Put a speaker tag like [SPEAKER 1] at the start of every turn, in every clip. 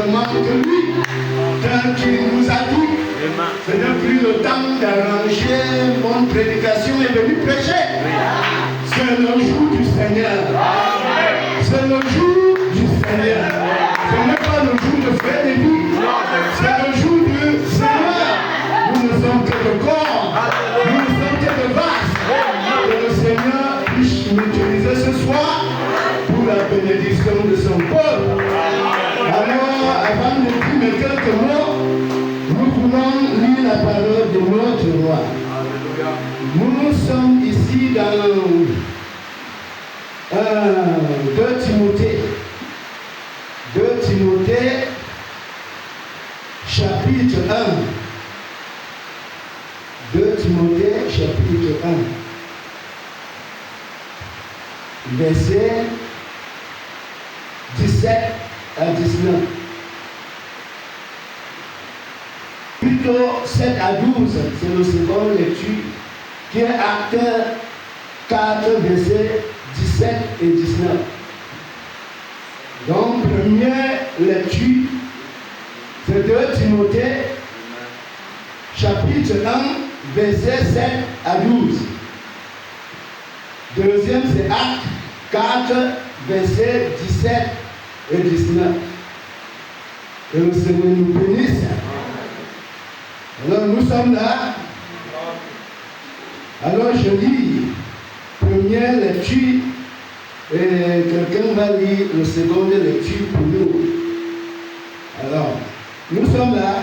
[SPEAKER 1] seulement que lui, tel qu'il nous a dit. Ce n'est plus le temps d'arranger, mon prédication est venue prêcher. C'est le jour du Seigneur. C'est le jour du Seigneur. Ce n'est pas le jour de faire des vies. C'est le jour du Seigneur. Nous ne sommes que de corps. Nous ne sommes que de vases. Et le Seigneur puisse m'utiliser ce soir pour la bénédiction de son peuple. Alors, avant de dire quelques mots, nous voulons lire la parole de notre roi. Nous sommes ici dans 2 Timothée. 2 Timothée, chapitre 1. 2 Timothée, chapitre 1. Verset 17 à 19. Plutôt 7 à 12, c'est le second lecture, qui est Acte 4, versets 17 et 19. Donc, première lecture, c'est 2 Timothée, chapitre 1, versets 7 à 12. Deuxième, c'est Acte 4, versets 17 et 19. Et le Seigneur nous bénisse. Alors nous sommes là. Alors je lis première lecture et quelqu'un va lire le seconde lecture pour nous. Alors, nous sommes là.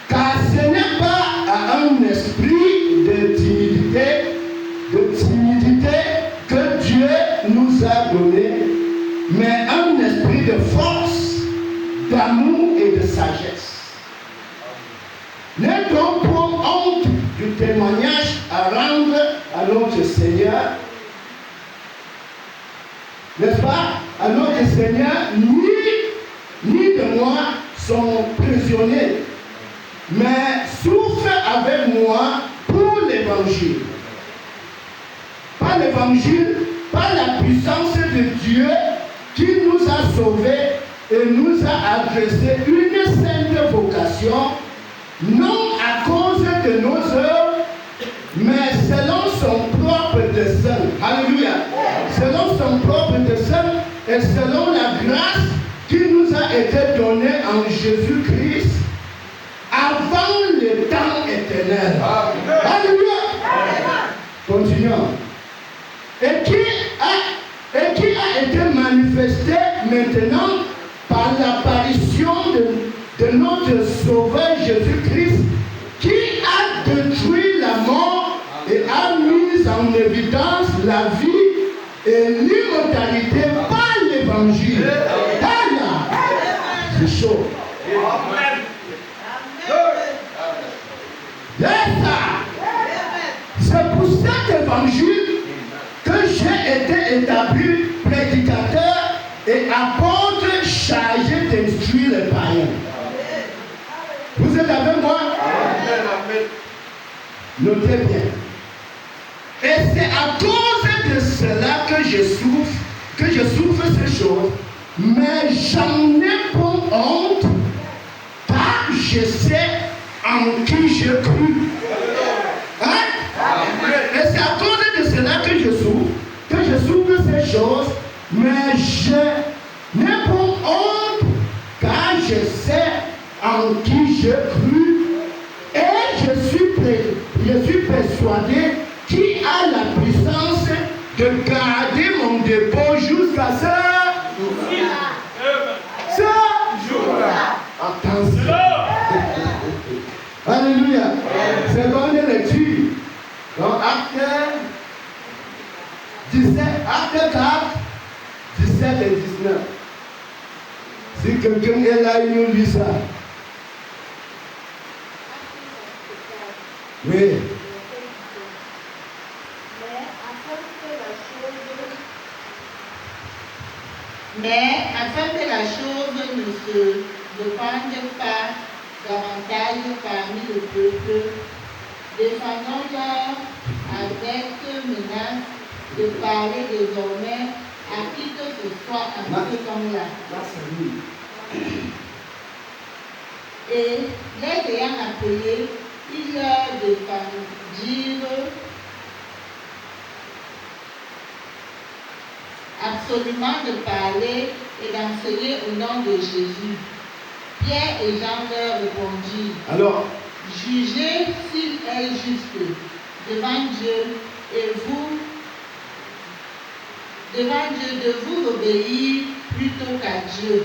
[SPEAKER 1] Car ce n'est pas à un esprit de timidité que Dieu nous a donné, mais un esprit de force, d'amour et de sagesse. N'ayez donc pour honte du témoignage à rendre à notre Seigneur, n'est-ce pas? À notre Seigneur, ni de moi sont prisonniers, mais souffrent avec moi pour l'évangile. Par l'évangile, par la puissance de Dieu qui nous a sauvés et nous a adressé une sainte vocation, non à cause de nos œuvres, mais selon son propre dessein. Alléluia. Selon son propre dessein et selon la grâce qui nous a été donnée en Jésus-Christ avant le temps éternel. Alléluia. Continuons. Et qui a été manifesté maintenant par l'apparition de notre Sauveur Jésus-Christ, qui a détruit la mort et a mis en évidence la vie et l'immortalité par l'évangile. C'est chaud. C'est pour cet évangile que j'ai été établi prédicateur et apôtre chargé d'instruire les païens. Vous êtes avec moi? Notez bien. Et c'est à cause de cela que je souffre ces choses, mais j'en ai pour honte, car je sais en qui je cru. Hein? Et c'est à cause de cela que je souffre ces choses, mais je n'ai pour honte, car je sais en qui je cru, et je suis persuadé qui a la puissance de garder mon dépôt jusqu'à ce jour-là. Attention. Alléluia. Seconde lecture. Dans Acte 4, 17 et 19. Si quelqu'un est là, il nous lit ça. Oui.
[SPEAKER 2] Mais afin que la chose ne se répande pas davantage parmi le peuple, défendons-leur avec menace de parler désormais à qui que ce soit un peu comme là. Et les ayant appelés, il leur défendirent absolument de parler et d'enseigner au nom de Jésus. Pierre et Jean leur répondirent,
[SPEAKER 1] Alors,
[SPEAKER 2] jugez s'il est juste devant Dieu et vous, devant Dieu, de vous obéir plutôt qu'à Dieu.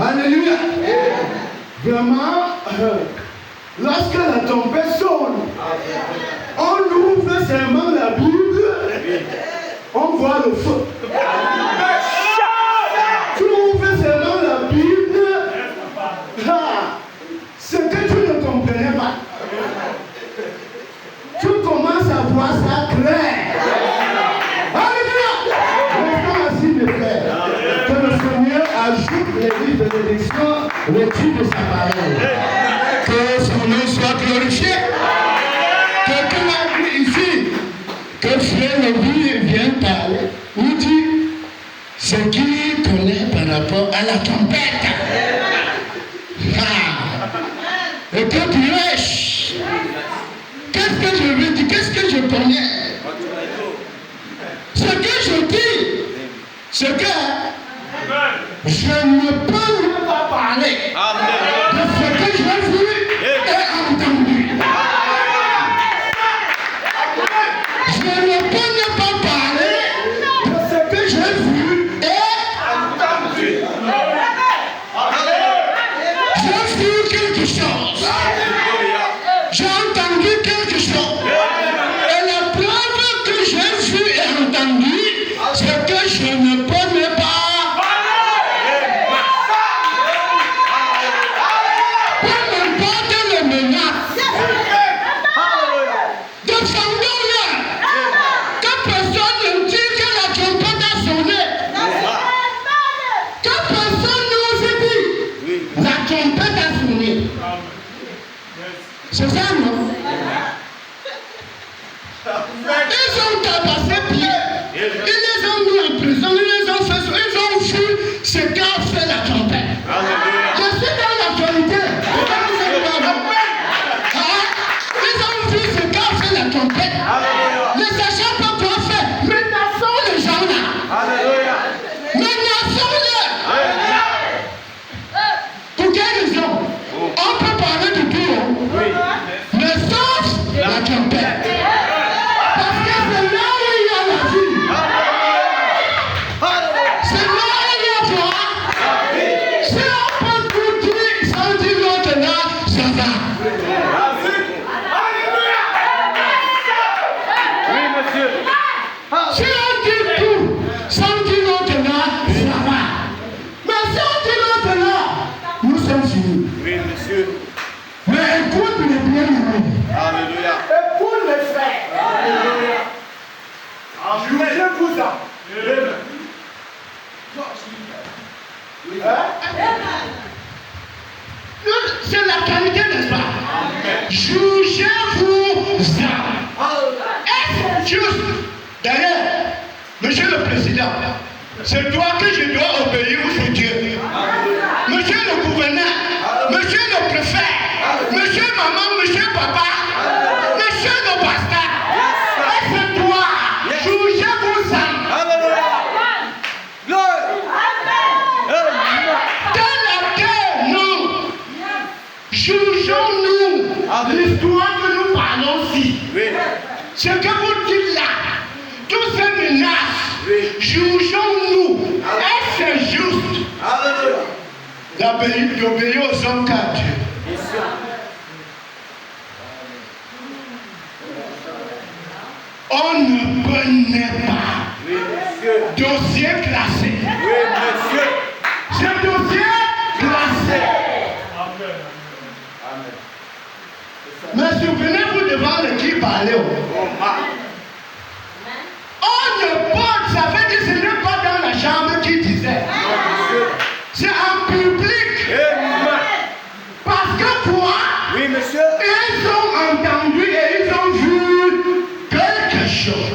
[SPEAKER 1] Alléluia. Vraiment, lorsque la tempête sonne, on ouvre seulement la Bible, on voit le feu. Tu ouvres seulement la Bible, ce que tu ne comprenais pas, tu commences à voir ça clair. Alléluia. Restons assis, mes frères. Que le Seigneur ajoute les livres de bénédiction, l'étude de sa parole. Que son nom soit glorifié. Quelqu'un a dit ici que Frère Lévi vient parler, nous dit ce qu'il connaît par rapport à la tempête. Et que dirais-je? Qu'est-ce que je veux dire? Qu'est-ce que je connais? Ce que je dis, c'est que je ne peux pas parler de ce que j'ai vu et entendu. Je ne peux pas parler de ce que j'ai vu et entendu. J'ai vu quelque chose. J'ai entendu quelque chose. Et la preuve que j'ai vu et entendu, c'est que je ne peux pas. C'est ça, non? Ils ont tabassé Pierre. Ils les ont mis en prison. Ils les ont fait. Ils ont vu ce qu'a fait la tempête. Je suis dans l'actualité. Ils ont vu ce qu'a fait la tempête. Ne sachant pas quoi faire. Menaçons les gens là. Menaçons-les. Pour quelle raison? On peut parler du tout. Mais sauf la tempête. Parce que c'est là où il y a la vie. C'est là où il y a toi. Si on peut tout dire sans dire l'autre là, ça va.
[SPEAKER 3] Oui, monsieur.
[SPEAKER 1] Si on dit tout sans dire l'autre là, ça va. Mais si on dit l'autre là, nous sommes finis.
[SPEAKER 3] Oui, monsieur.
[SPEAKER 1] Mais écoute les bien-aimés.
[SPEAKER 3] Alléluia.
[SPEAKER 1] Écoute les frères.
[SPEAKER 3] Alléluia.
[SPEAKER 1] Jugez-vous ça. C'est la qualité, n'est-ce pas? Jugez-vous ça. Est-ce juste? D'ailleurs, monsieur le président, c'est toi que je dois obéir ou c'est Dieu? Monsieur le gouverneur, monsieur le préfet, monsieur maman, monsieur papa, monsieur le pasteur, est-ce toi? Jugez-vous ça. Jugeons-nous l'histoire que nous parlons ici. Ce que vous dites là, tous ces menaces, jugeons-nous. Est-ce que c'est juste d'obéir aux hommes qu'à Dieu? On ne connaît pas. Dossier classé. C'est dossier classé. Mais souvenez-vous devant le qui parlait. On ne peut, ça veut dire que ce n'est pas dans la chambre qui disait. C'est en public. Parce que quoi?
[SPEAKER 3] Oui, monsieur.
[SPEAKER 1] Ils ont entendu et ils ont vu quelque chose.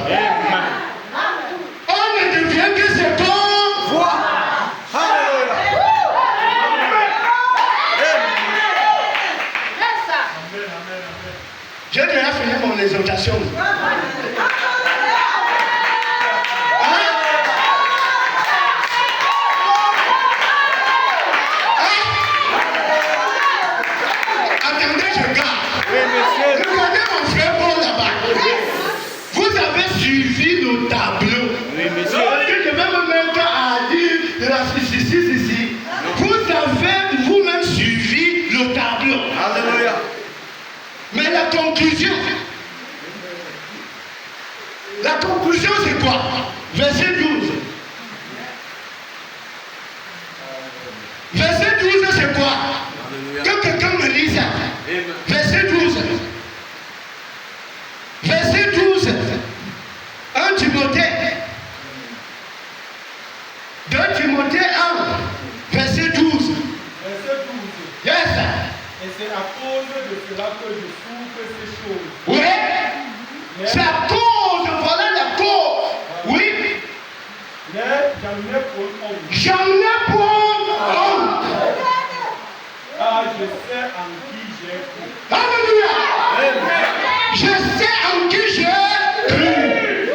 [SPEAKER 1] Timothée 1, verset 12.
[SPEAKER 4] Verset 12.
[SPEAKER 1] Yes.
[SPEAKER 4] Et c'est à cause de cela que je souffre ces choses.
[SPEAKER 1] Oui.
[SPEAKER 4] Mais,
[SPEAKER 1] C'est à cause, voilà la cause. Oui.
[SPEAKER 4] mais j'en ai pour honte.
[SPEAKER 1] J'en ai pour honte.
[SPEAKER 4] Ah, je sais en qui j'ai cru.
[SPEAKER 1] Alléluia. Je sais en qui j'ai cru.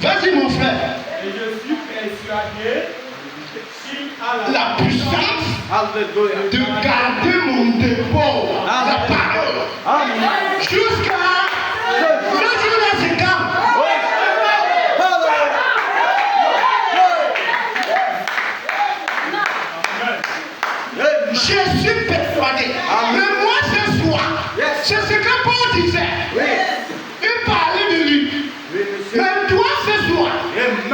[SPEAKER 1] Vas-y mon frère.
[SPEAKER 4] Et je suis persuadé qu'il a
[SPEAKER 1] La puissance
[SPEAKER 3] Alléluia.
[SPEAKER 1] de garder mon dépôt, la parole, jusqu'à le jour de ce camp. Je suis persuadé. Mais moi ce soir, c'est ce que Paul disait. Il parlait de lui. Mais toi ce soir,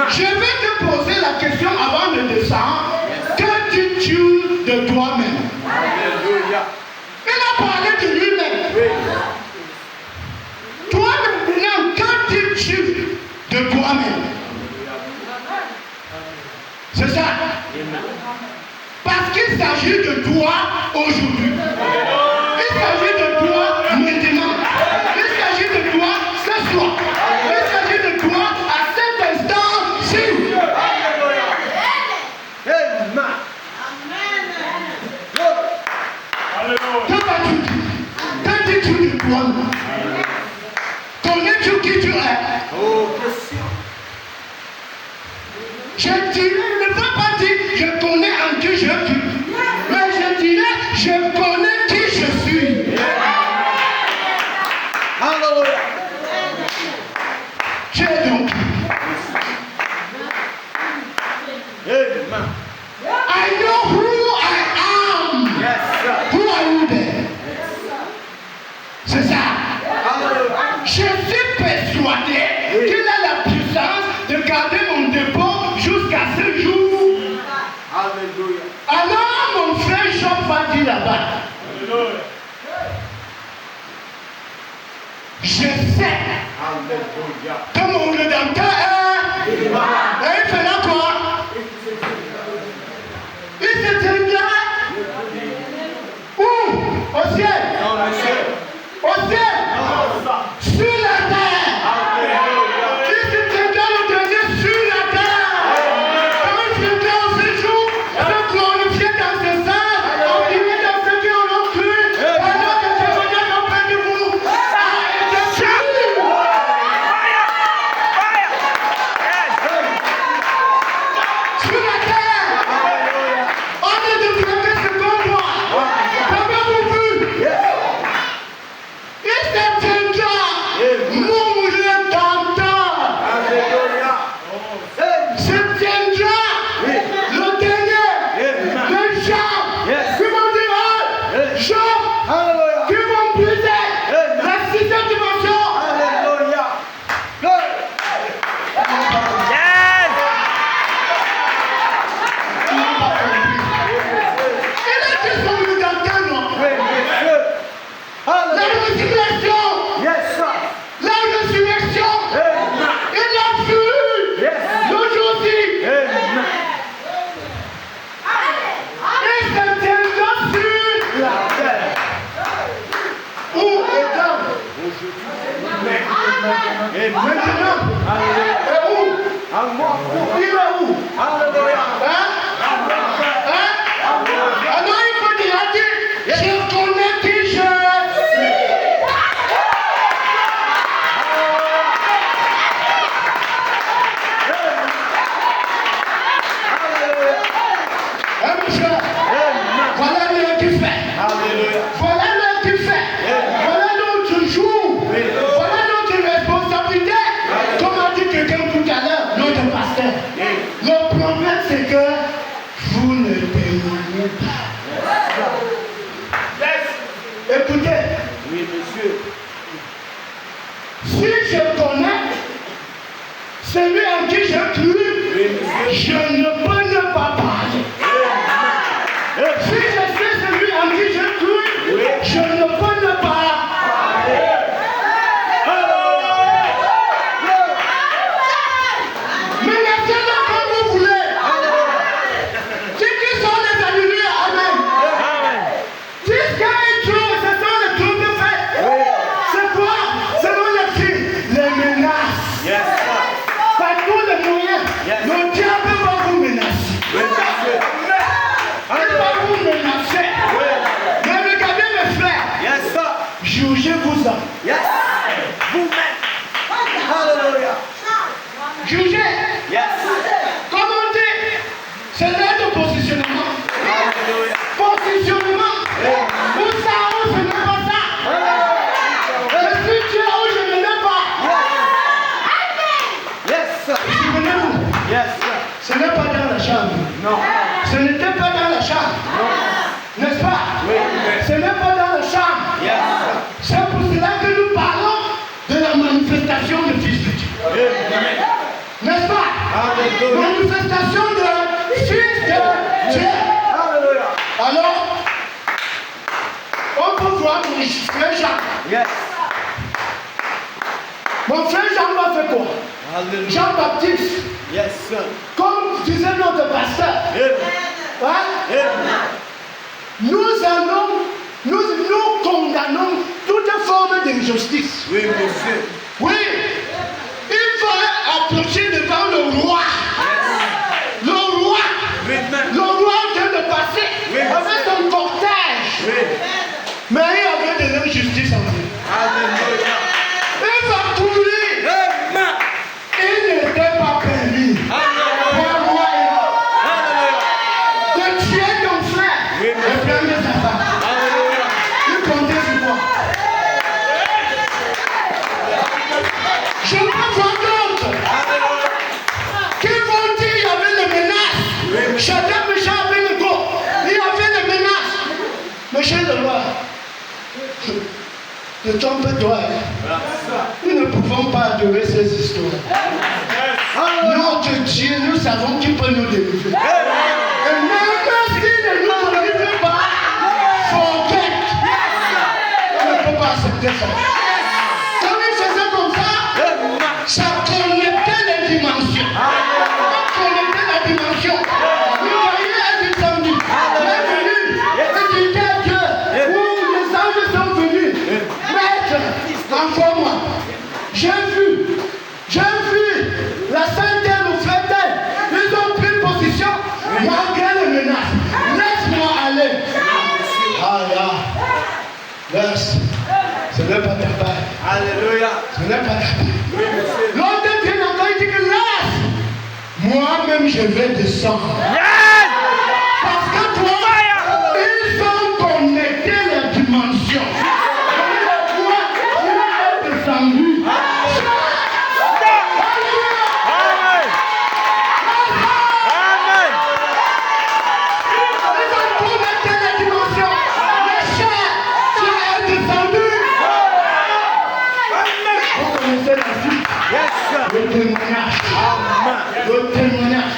[SPEAKER 1] je vais te poser la question avant de descendre. Que dis-tu de toi-même?
[SPEAKER 3] Alléluia.
[SPEAKER 1] Il a parlé de lui-même. Toi maintenant, que dis-tu de toi-même? C'est ça. Parce qu'il s'agit de toi aujourd'hui. Il s'agit de toi maintenant. Il s'agit de toi ce soir. Il s'agit de toi à cet instant-ci. Que vas-tu dire? Que dis-tu de toi-même? Connais-tu qui tu es? Je dirais, ne veux pas dire je connais en qui je suis. Mais je dirais, je connais qui je suis. Tu es donc. I know who I am. Who are you then? C'est ça. Je suis persuadé qu'il a la puissance de garder mon dépôt jusqu'à ce jour.
[SPEAKER 3] Alléluia.
[SPEAKER 1] Alors mon frère Job va dire là-bas, je sais
[SPEAKER 3] Alléluia.
[SPEAKER 1] que mon rédempteur est... Et il fait là quoi? Il se tiendra où? Au ciel. Au ciel. Sur la terre. Il se tiendra le dernier sur la terre. Quand il viendra au séjour, se glorifier dans ses saints, en vivant dans ceux qui auront cru, alors que témoignage auprès de vous a été sûr. Sur la terre, on ne devrait que ce qu'on voit. Qu'avez-vous vu? Il se tiendra, mon rédempteur.
[SPEAKER 3] Alléluia.
[SPEAKER 1] Se tiendra le dernier, le Job, qui vont dire, Job, qui vont briser la sixième dimension. Il a dit son rédempteur, non? La résurrection, la résurrection, il a vu l'aujourd'hui. Il se tiendra sur la terre. Où est l'homme? Maintenant. Et où? Il est où? Hein? Alors il faut dire, je connais qui je suis. Hein, mon cher? Voilà l'heure qui fait. Voilà l'heure qui fait. Voilà notre jour. Voilà notre responsabilité. Comme a dit quelqu'un tout à l'heure, notre pasteur. Le problème, c'est que vous ne témoignez pas. Écoutez,
[SPEAKER 3] Oui, monsieur.
[SPEAKER 1] si je connais celui en qui je cru, je ne peux ne pas parler. Si je sais celui en qui je cru, je ne peux ne pas parler. Mais laissez-le comme vous voulez.
[SPEAKER 3] Yes.
[SPEAKER 1] Le diable va vous menacer.
[SPEAKER 3] Oui, monsieur.
[SPEAKER 1] Il va vous menacer. Mais regardez mes frères.
[SPEAKER 3] Yes, sir.
[SPEAKER 1] Jugez-vous-en.
[SPEAKER 3] Yes. Vous-même. Hallelujah.
[SPEAKER 1] Jugez.
[SPEAKER 3] Yes.
[SPEAKER 1] Comment dire? C'est l'être de positionnement.
[SPEAKER 3] Hallelujah.
[SPEAKER 1] Positionnement. Où ça, où ce n'est pas ça. Je suis Dieu où je ne l'ai pas.
[SPEAKER 3] Yes, sir.
[SPEAKER 1] Souvenez-vous,
[SPEAKER 3] Yes, sir.
[SPEAKER 1] ce n'est pas dans la chambre.
[SPEAKER 3] Non.
[SPEAKER 1] Ce n'était pas dans la chambre. N'est-ce pas?
[SPEAKER 3] Oui, oui.
[SPEAKER 1] Ce n'est pas dans la chambre.
[SPEAKER 3] Yes,
[SPEAKER 1] C'est pour cela que nous parlons de la manifestation de Fils de Dieu.
[SPEAKER 3] sir. Amen.
[SPEAKER 1] N'est-ce pas?
[SPEAKER 3] Hallelujah.
[SPEAKER 1] Manifestation de Fils de Dieu.
[SPEAKER 3] Hallelujah.
[SPEAKER 1] Alors, on peut voir mon frère Jean.
[SPEAKER 3] Yes.
[SPEAKER 1] Mon frère Jean va faire quoi?
[SPEAKER 3] Hallelujah.
[SPEAKER 1] Jean-Baptiste,
[SPEAKER 3] Yes, sir.
[SPEAKER 1] comme disait notre pasteur,
[SPEAKER 3] Amen.
[SPEAKER 1] hein?
[SPEAKER 3] Amen.
[SPEAKER 1] Nous condamnons toute forme d'injustice.
[SPEAKER 3] Oui, monsieur.
[SPEAKER 1] Oui, il faut approcher devant le roi. Le roi,
[SPEAKER 3] Oui,
[SPEAKER 1] le roi vient de passer
[SPEAKER 3] Oui,
[SPEAKER 1] avec son cortège.
[SPEAKER 3] oui.
[SPEAKER 1] Mais il y avait de l'injustice en lui.
[SPEAKER 3] Hallelujah.
[SPEAKER 1] Il va courir.
[SPEAKER 3] Amen.
[SPEAKER 1] Il n'était pas permis.
[SPEAKER 3] Hallelujah.
[SPEAKER 1] Pour moi,
[SPEAKER 3] Hallelujah.
[SPEAKER 1] de tuer ton frère
[SPEAKER 3] Oui,
[SPEAKER 1] et prendre sa femme.
[SPEAKER 3] Hallelujah.
[SPEAKER 1] Il comptait sur moi. Je peux voir d'autres qui vont dire qu'il y avait des menaces. Chacun me avait le go. Il y avait des menaces. Monsieur le roi, ne trompe-toi. Nous ne pouvons pas adorer ces histoires. Notre Dieu, nous savons qu'il peut nous délivrer. Et même s'il ne nous délivre pas, forget. On ne peut pas accepter ça. Quand il faisait comme ça connectait les dimensions. Ça connectait la dimension. Vous voyez un descendu. Il est venu. Il dit à Dieu, où les anges sont venus. Maître, envoie-moi. J'ai vu la Sainte Terre nous fait-elle. Ils ont pris position malgré les menaces. Laisse-moi aller. Ah là, laisse. Ce n'est pas ta part.
[SPEAKER 3] Alléluia.
[SPEAKER 1] Ce n'est pas ta part.
[SPEAKER 3] Oui, monsieur.
[SPEAKER 1] L'autre vient encore, il dit que laisse. Moi-même, je vais descendre. Parce que toi, ils ont connecté les dimensions. Moi, je vais descendu. Ils ont connecté les dimensions. Le chien, tu es descendu. Vous connaissez la suite.
[SPEAKER 3] Yes, sir.
[SPEAKER 1] Le témoignage.
[SPEAKER 3] Amen.
[SPEAKER 1] Le témoignage.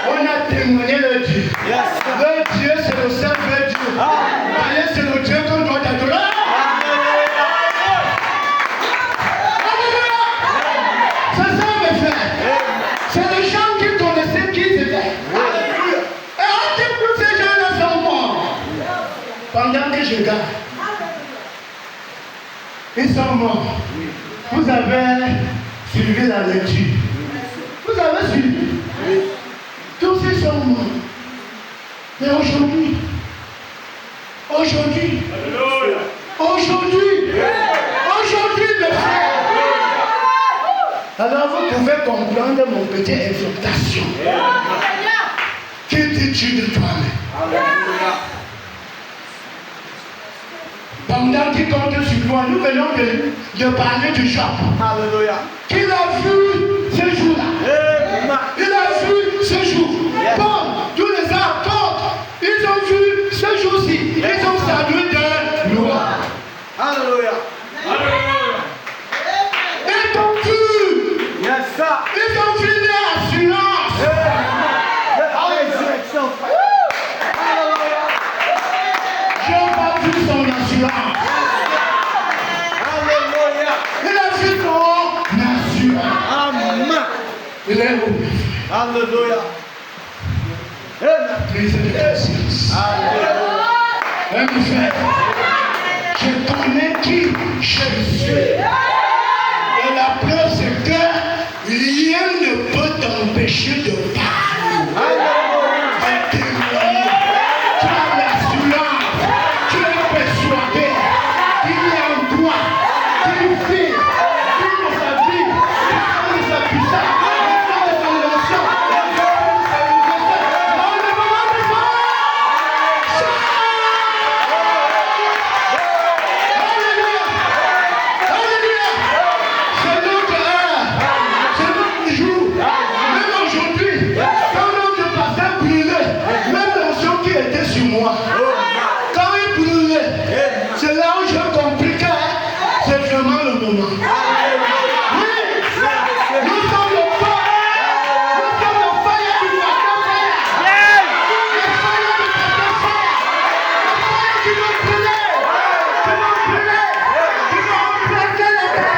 [SPEAKER 1] On a témoigné le Dieu.
[SPEAKER 3] Yes, sir.
[SPEAKER 1] Le Dieu, c'est le seul vrai Dieu. Allez, c'est le Dieu qu'on doit adorer. Alléluia. C'est ça, mes frères. C'est les gens qui connaissaient qui ils étaient. Et on dit que ces gens-là sont morts. Pendant que je garde. Ils sont morts. Vous avez suivi la lecture. Vous avez suivi. Tous ils sont morts. Mais aujourd'hui, mes frères, alors vous pouvez comprendre mon petit exhortation. Que dis-tu de toi-même?
[SPEAKER 3] Alléluia.
[SPEAKER 1] Pendant qu'il compte sur toi, nous venons de parler du Job.
[SPEAKER 3] Alléluia.
[SPEAKER 1] Qu'il a vu ce jour-là.
[SPEAKER 3] Amen.
[SPEAKER 1] Il a vu ce jour. Bon, tous les apôtres, ils ont vu ce jour-ci. Ils ont salué de loi.
[SPEAKER 3] Alléluia.
[SPEAKER 1] Ils ont vu.
[SPEAKER 3] Yes, sir.
[SPEAKER 1] Ils ont vu l'assurance.
[SPEAKER 3] Résurrection.
[SPEAKER 1] J'ai pas vu son assurance.
[SPEAKER 3] Alléluia.
[SPEAKER 1] Il a vu son assurance.
[SPEAKER 3] Amen.
[SPEAKER 1] Il est où?
[SPEAKER 3] Alléluia. Amen.
[SPEAKER 1] Prise de conscience.
[SPEAKER 3] Alléluia.
[SPEAKER 1] Mes frères, je connais qui je suis. Et la preuve, c'est que rien ne peut tomber. empêché de parler. Un témoin. Tu as l'assurance. Tu es persuadé qu'il est en toi. Qu'il fait. Qu'il de sa vie. Qu'il de sa puissance. Qu'il de sa élection. Qu'il de sa liberté. Dans le moment de Alléluia. Alléluia. C'est notre heure. C'est notre jour. Même aujourd'hui, quand notre pasteur brûlait, même l'onction qui était sur moi, quand il brûlait, c'est là où j'ai compris que c'est vraiment le moment. Oui, nous sommes le feu. Nous sommes le feu du pasteur Faya. Le feu du pasteur Faya. Le feu qui nous brûlait. Qui nous brûlait. Qui nous remplaçait la terre.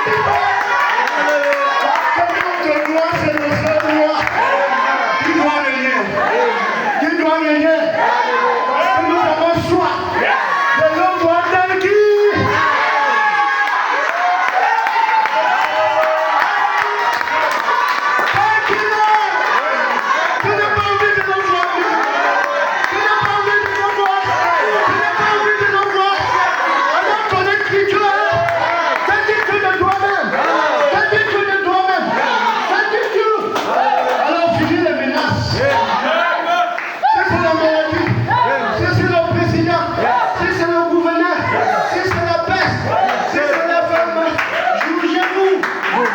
[SPEAKER 1] Qui nous notre gloire, c'est le seul roi qui doit régner. Qui doit régner. Parce que nous avons soif de l'homme tel qui. Tu n'as pas envie de nos gloires. Tu n'as pas envie de nos gloires. Tu n'as pas envie de nos gloires. Alors ton écriture, t'indique de toi-même. T'indique de toi-même. T'indique. Alors finis les menaces. Si c'est la maladie, si c'est le président, si c'est le gouverneur, si c'est la peste, si c'est la femme, jugez-vous.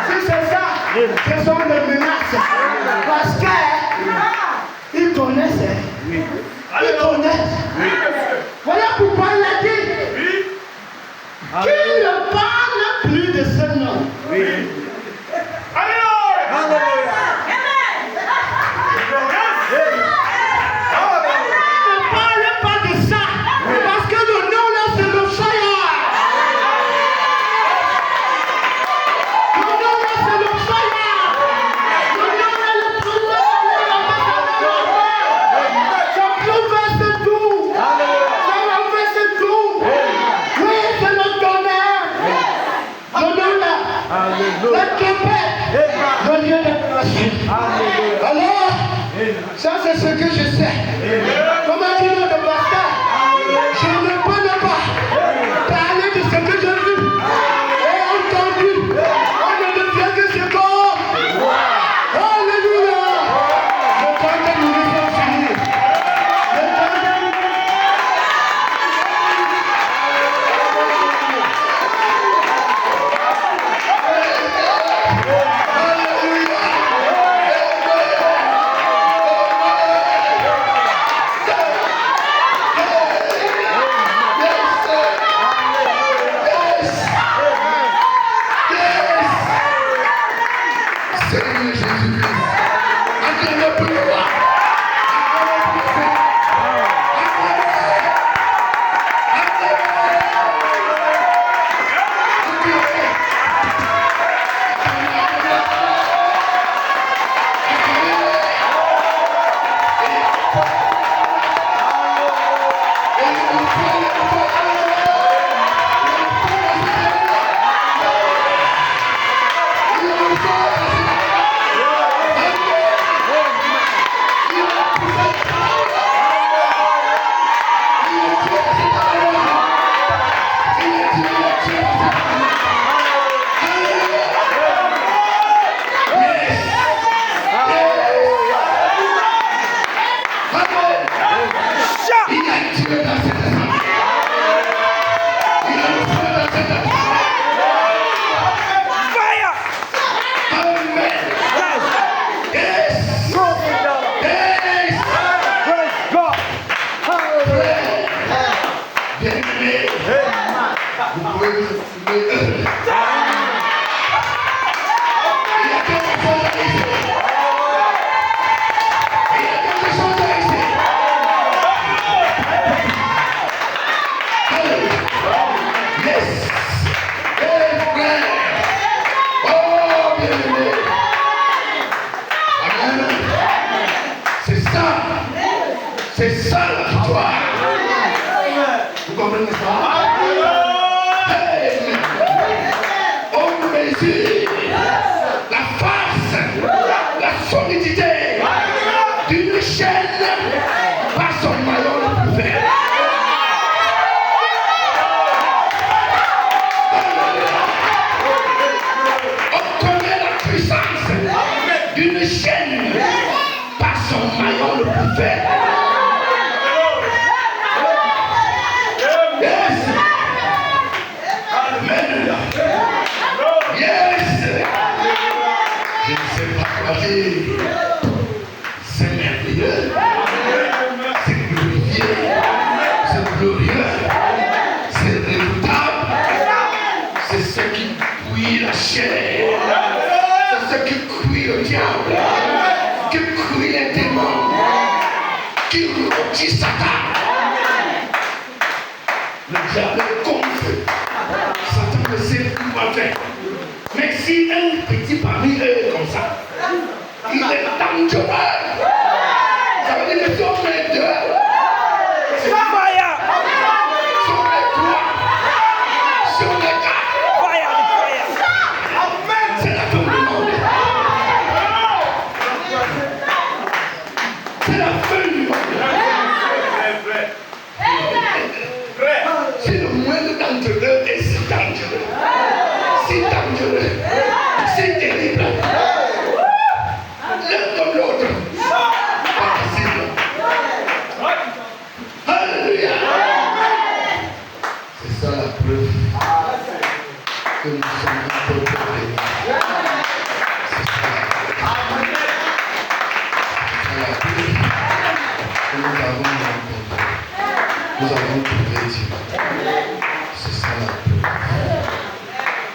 [SPEAKER 1] Si c'est ça, ce sont des menaces. Parce qu'ils connaissent. Ils connaissent. Voilà pourquoi il a dit qu'il ne parle plus de ce nom. Ne parle pas de ça. Parce que le nom là, c'est le fire. Le nom là, c'est le fire. Le nom là, le plus ça bouleverse tout. Ça renverse tout. Oui, c'est le tonnerre. Le nom là. La trompette. Le lieu d'adoration. Alors, ça c'est ce que je sais. Comment dit notre pasteur? Je ne peux pas parler de ce que j'ai vu et entendu. On ne devient que ce corps. Alléluia. Le temps de nous laisser finir. Le temps de nous Seigneur Jésus-Christ, accorde le pouvoir. C'est ça la victoire. Vous comprenez ça? Hey! On réussit. d'une chaîne par son maillon le plus faible. Yes. Amen. Yes. Je ne sais pas quoi dire. C'est merveilleux. C'est glorieux. C'est redoutable. C'est ce qui cuit la chair. C'est ce qui cuit le diable. Qui cuit les démons. Qui rôtit Satan. Le diable est confus. Satan ne sait plus quoi faire. Mais si un petit parmi eux est comme ça, il est dangereux. Ça veut dire que si on est deux, c'est fire. Si on est trois, si on est quatre, fire. C'est la fin du monde. C'est la fin du monde. C'est le moindre d'entre eux est si dangereux. Si dangereux. C'est terrible. L'un comme l'autre. Alléluia. C'est ça la preuve que nous sommes un peuple béni. C'est ça la preuve que nous avons rencontré. Nous avons trouvé Dieu. C'est ça la preuve.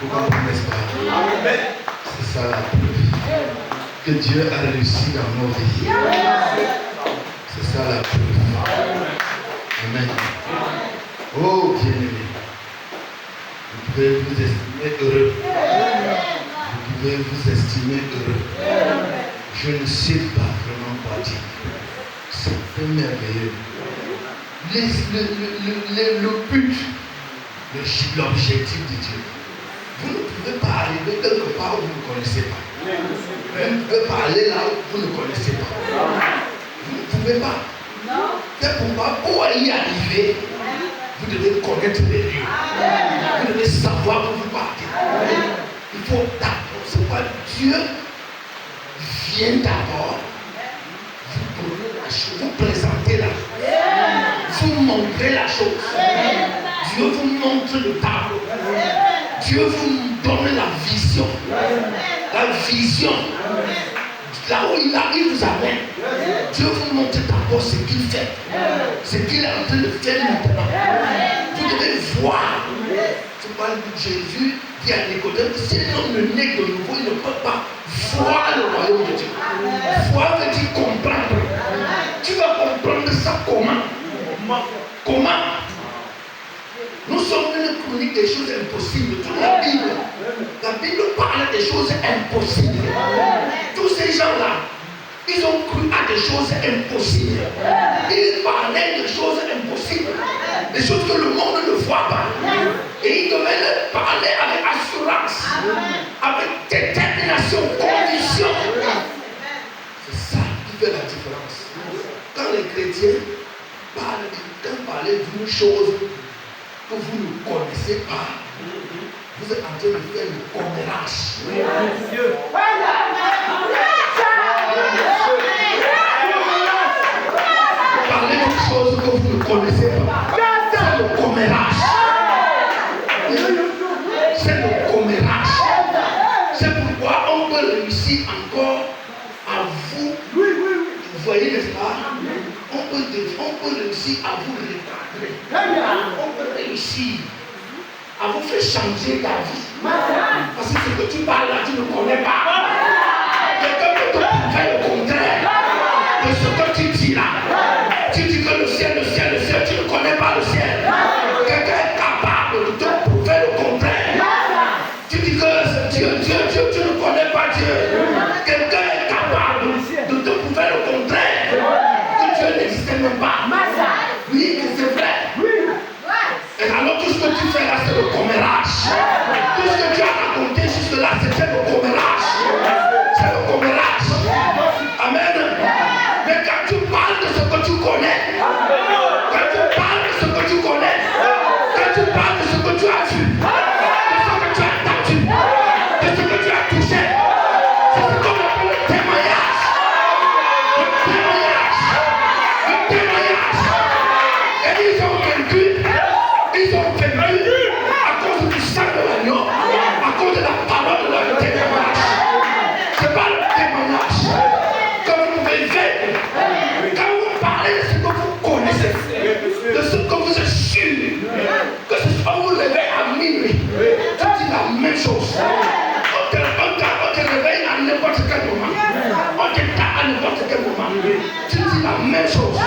[SPEAKER 1] Vous comprenez pas? C'est ça la preuve que Dieu a réussi dans nos vies. C'est ça la preuve. Amen. Oh bien-aimé, vous pouvez vous estimer heureux. Vous pouvez vous estimer heureux. Je ne sais pas vraiment quoi dire. C'est merveilleux. Le but, l'objectif de Dieu. Vous ne pouvez pas arriver quelque part où vous ne connaissez pas. Vous ne pouvez pas aller là où vous ne connaissez pas. Vous ne pouvez pas. C'est pourquoi pour y arriver, vous devez connaître les lieux. Vous devez savoir où vous partez. Il faut d'abord, c'est pourquoi Dieu vient d'abord vous donner la chose, vous présenter la chose, vous montrer la chose. Dieu vous montre le tableau. Dieu vous donne la vision. La vision. Là où il vous amène. Dieu vous montre d'abord ce qu'il fait. Ce qu'il est en train de faire maintenant. Vous devez voir. C'est pourquoi Jésus dit à Nicodème, si l'homme ne naît de nouveau, il ne peut pas voir le royaume de Dieu. Voir veut dire comprendre. Tu vas comprendre ça comment? Comment? Nous sommes une chronique des choses impossibles. Toute la Bible parle des choses impossibles. Tous ces gens-là, ils ont cru à des choses impossibles. Ils parlaient de choses impossibles. Des choses que le monde ne voit pas. Et ils devaient parler avec assurance, avec détermination, conviction. C'est ça qui fait la différence. Quand les chrétiens parlent d'une chose que vous ne connaissez pas, vous êtes en train de faire le commérage. Parlez d'une chose que vous ne connaissez pas. C'est le commérage. C'est le commérage. C'est pourquoi on peut réussir encore à vous. Vous voyez, n'est-ce pas? On peut réussir à vous recadrer. On peut réussir à vous faire changer d'avis. Parce que ce que tu parles là, tu ne connais pas. Quelqu'un peut te prouver le contraire de ce que tu dis là. Tu dis que le ciel, tu ne connais pas le ciel. Quelqu'un est capable de te prouver le contraire. Tu dis que Dieu, tu ne connais pas Dieu. Quelqu'un est capable de te prouver le contraire. Que Dieu n'existait même pas. Oui, mais c'est vrai. Et alors tout ce que tu fais là, c'est le commérage. Tout ce que tu as raconté jusque là, c'était le commérage. chose. On te réveille à n'importe quel moment. On te tape à n'importe quel moment. Tu dis la même chose.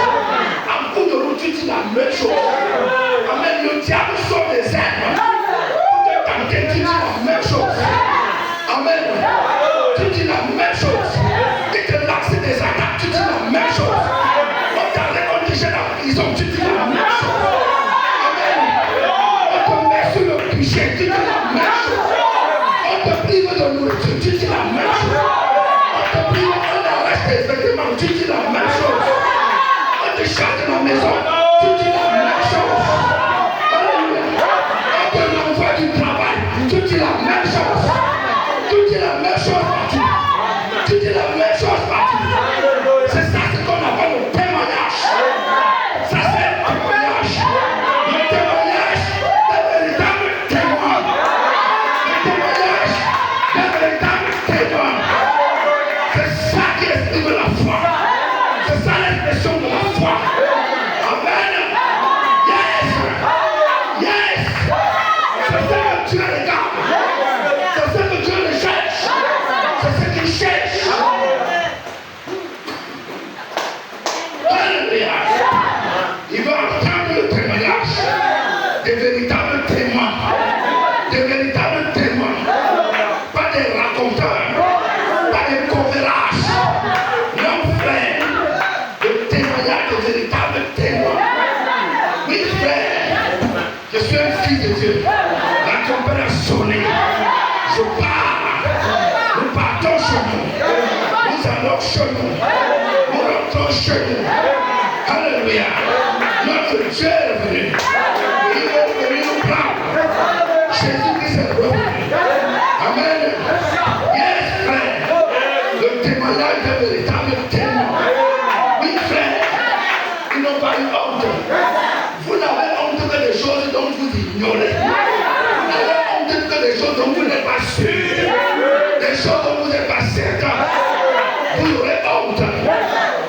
[SPEAKER 1] En cours de route, tu dis la même chose. Amen. Le diable sort des airs. Pour te tenter, tu dis la même chose. Amen. Tu dis la même chose. Et te lance des attaques, tu dis la même chose. On t'arrête, on te jette en prison, tu dis la même chose. Amen. On te met sur le bûcher, tu dis la même chose. On te prive de nourriture, tu dis la même chose. On te prive, on arrête tes vêtements, tu dis la même chose. On te chasse de la maison, tu dis la même chose. Alléluia. On te l'envoie du travail, tu dis la même chose. Tu dis la même chose partout. Tu dis la même chose partout. C'est ça ce qu'on appelle le témoignage. Ça c'est le témoignage. Le témoignage des véritables témoins. Le témoignage des véritables témoins. C'est ça qui exprime la foi. C'est ça l'expression de la foi. Amen. Yes. Yes. C'est ça que Dieu regarde. C'est ça que Dieu cherche. C'est ce qu'il cherche. Alléluia. Il va entendre le témoignage des véritables témoins. Des véritables témoins. Pas des raconteurs. Pas des commérages. Non, frère. Le témoignage des véritables témoins. Oui, frère. Je suis un fils de Dieu. La trompette a sonné. Je pars. Nous partons chez nous. Nous allons chez nous. Nous rentrons chez nous. Alléluia. Notre Dieu est venu. Il est venu nous prendre. Jésus-Christ est revenu. Amen. Yes, frère. Le témoignage des véritables témoins. Oui, frère. Ils n'ont pas eu honte. Vous n'avez honte que des choses dont vous ignorez. Vous n'avez honte que des choses dont vous n'êtes pas sûr. Des choses dont vous n'êtes pas certain. Vous aurez honte.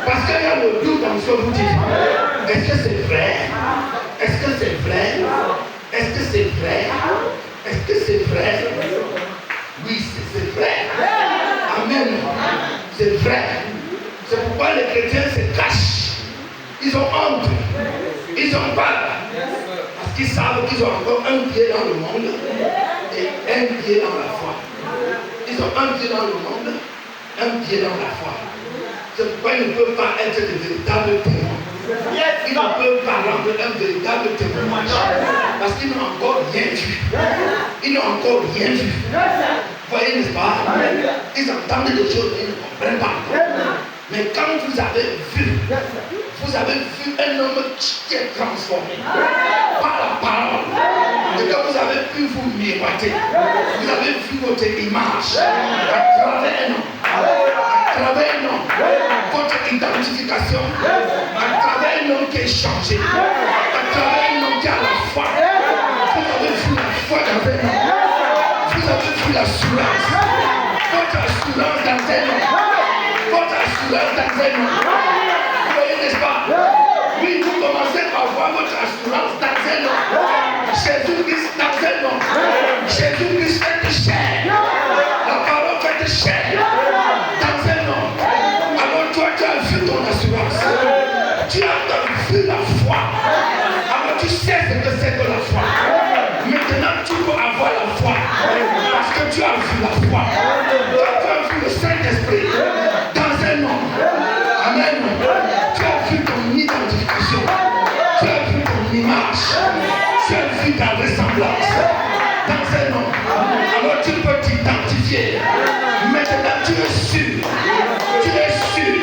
[SPEAKER 1] Parce qu'il y a le doute dans ce que vous dites. Est-ce que c'est vrai? Est-ce que c'est vrai? Est-ce que c'est vrai? Est-ce que c'est vrai? Oui, c'est vrai. Amen. C'est vrai. C'est pourquoi les chrétiens se cachent. Ils ont honte. Ils ont peur. Parce qu'ils savent qu'ils ont encore un pied dans le monde et un pied dans la foi. Ils ont un pied dans le monde, un pied dans la foi. C'est pourquoi ils ne peuvent pas être de véritables témoins. Ils ne peuvent pas rendre un véritable témoignage. Parce qu'ils n'ont encore rien vu. Ils n'ont encore rien vu. Vous voyez, n'est-ce pas? Ils entendent des choses et ils ne comprennent pas. Mais quand vous avez vu un homme qui est transformé par la parole, et que vous avez pu vous miroiter, vous avez vu votre image à travers un homme, votre identification, à travers un homme qui est changé, à travers un homme qui a la foi. Vous avez vu la foi dans un homme, vous avez vu l'assurance, votre assurance dans un homme, votre assurance dans un homme. Vous voyez, n'est-ce pas? Oui, vous commencez par voir votre assurance dans un homme. Jésus-Christ dans un homme. Jésus-Christ fait chair. La parole fait chair dans un homme. Alors toi, tu as vu ton assurance. Tu as vu la foi. Alors tu sais ce que c'est que la foi. Maintenant, tu peux avoir la foi. Parce que tu as vu la foi. Toi, tu as vu le Saint-Esprit dans un homme. Amen. Tu as vu ton identification. Tu as vu ton image. Tu as vu ta ressemblance dans un homme. Alors tu peux t'identifier. Maintenant tu es sûr. Tu es sûr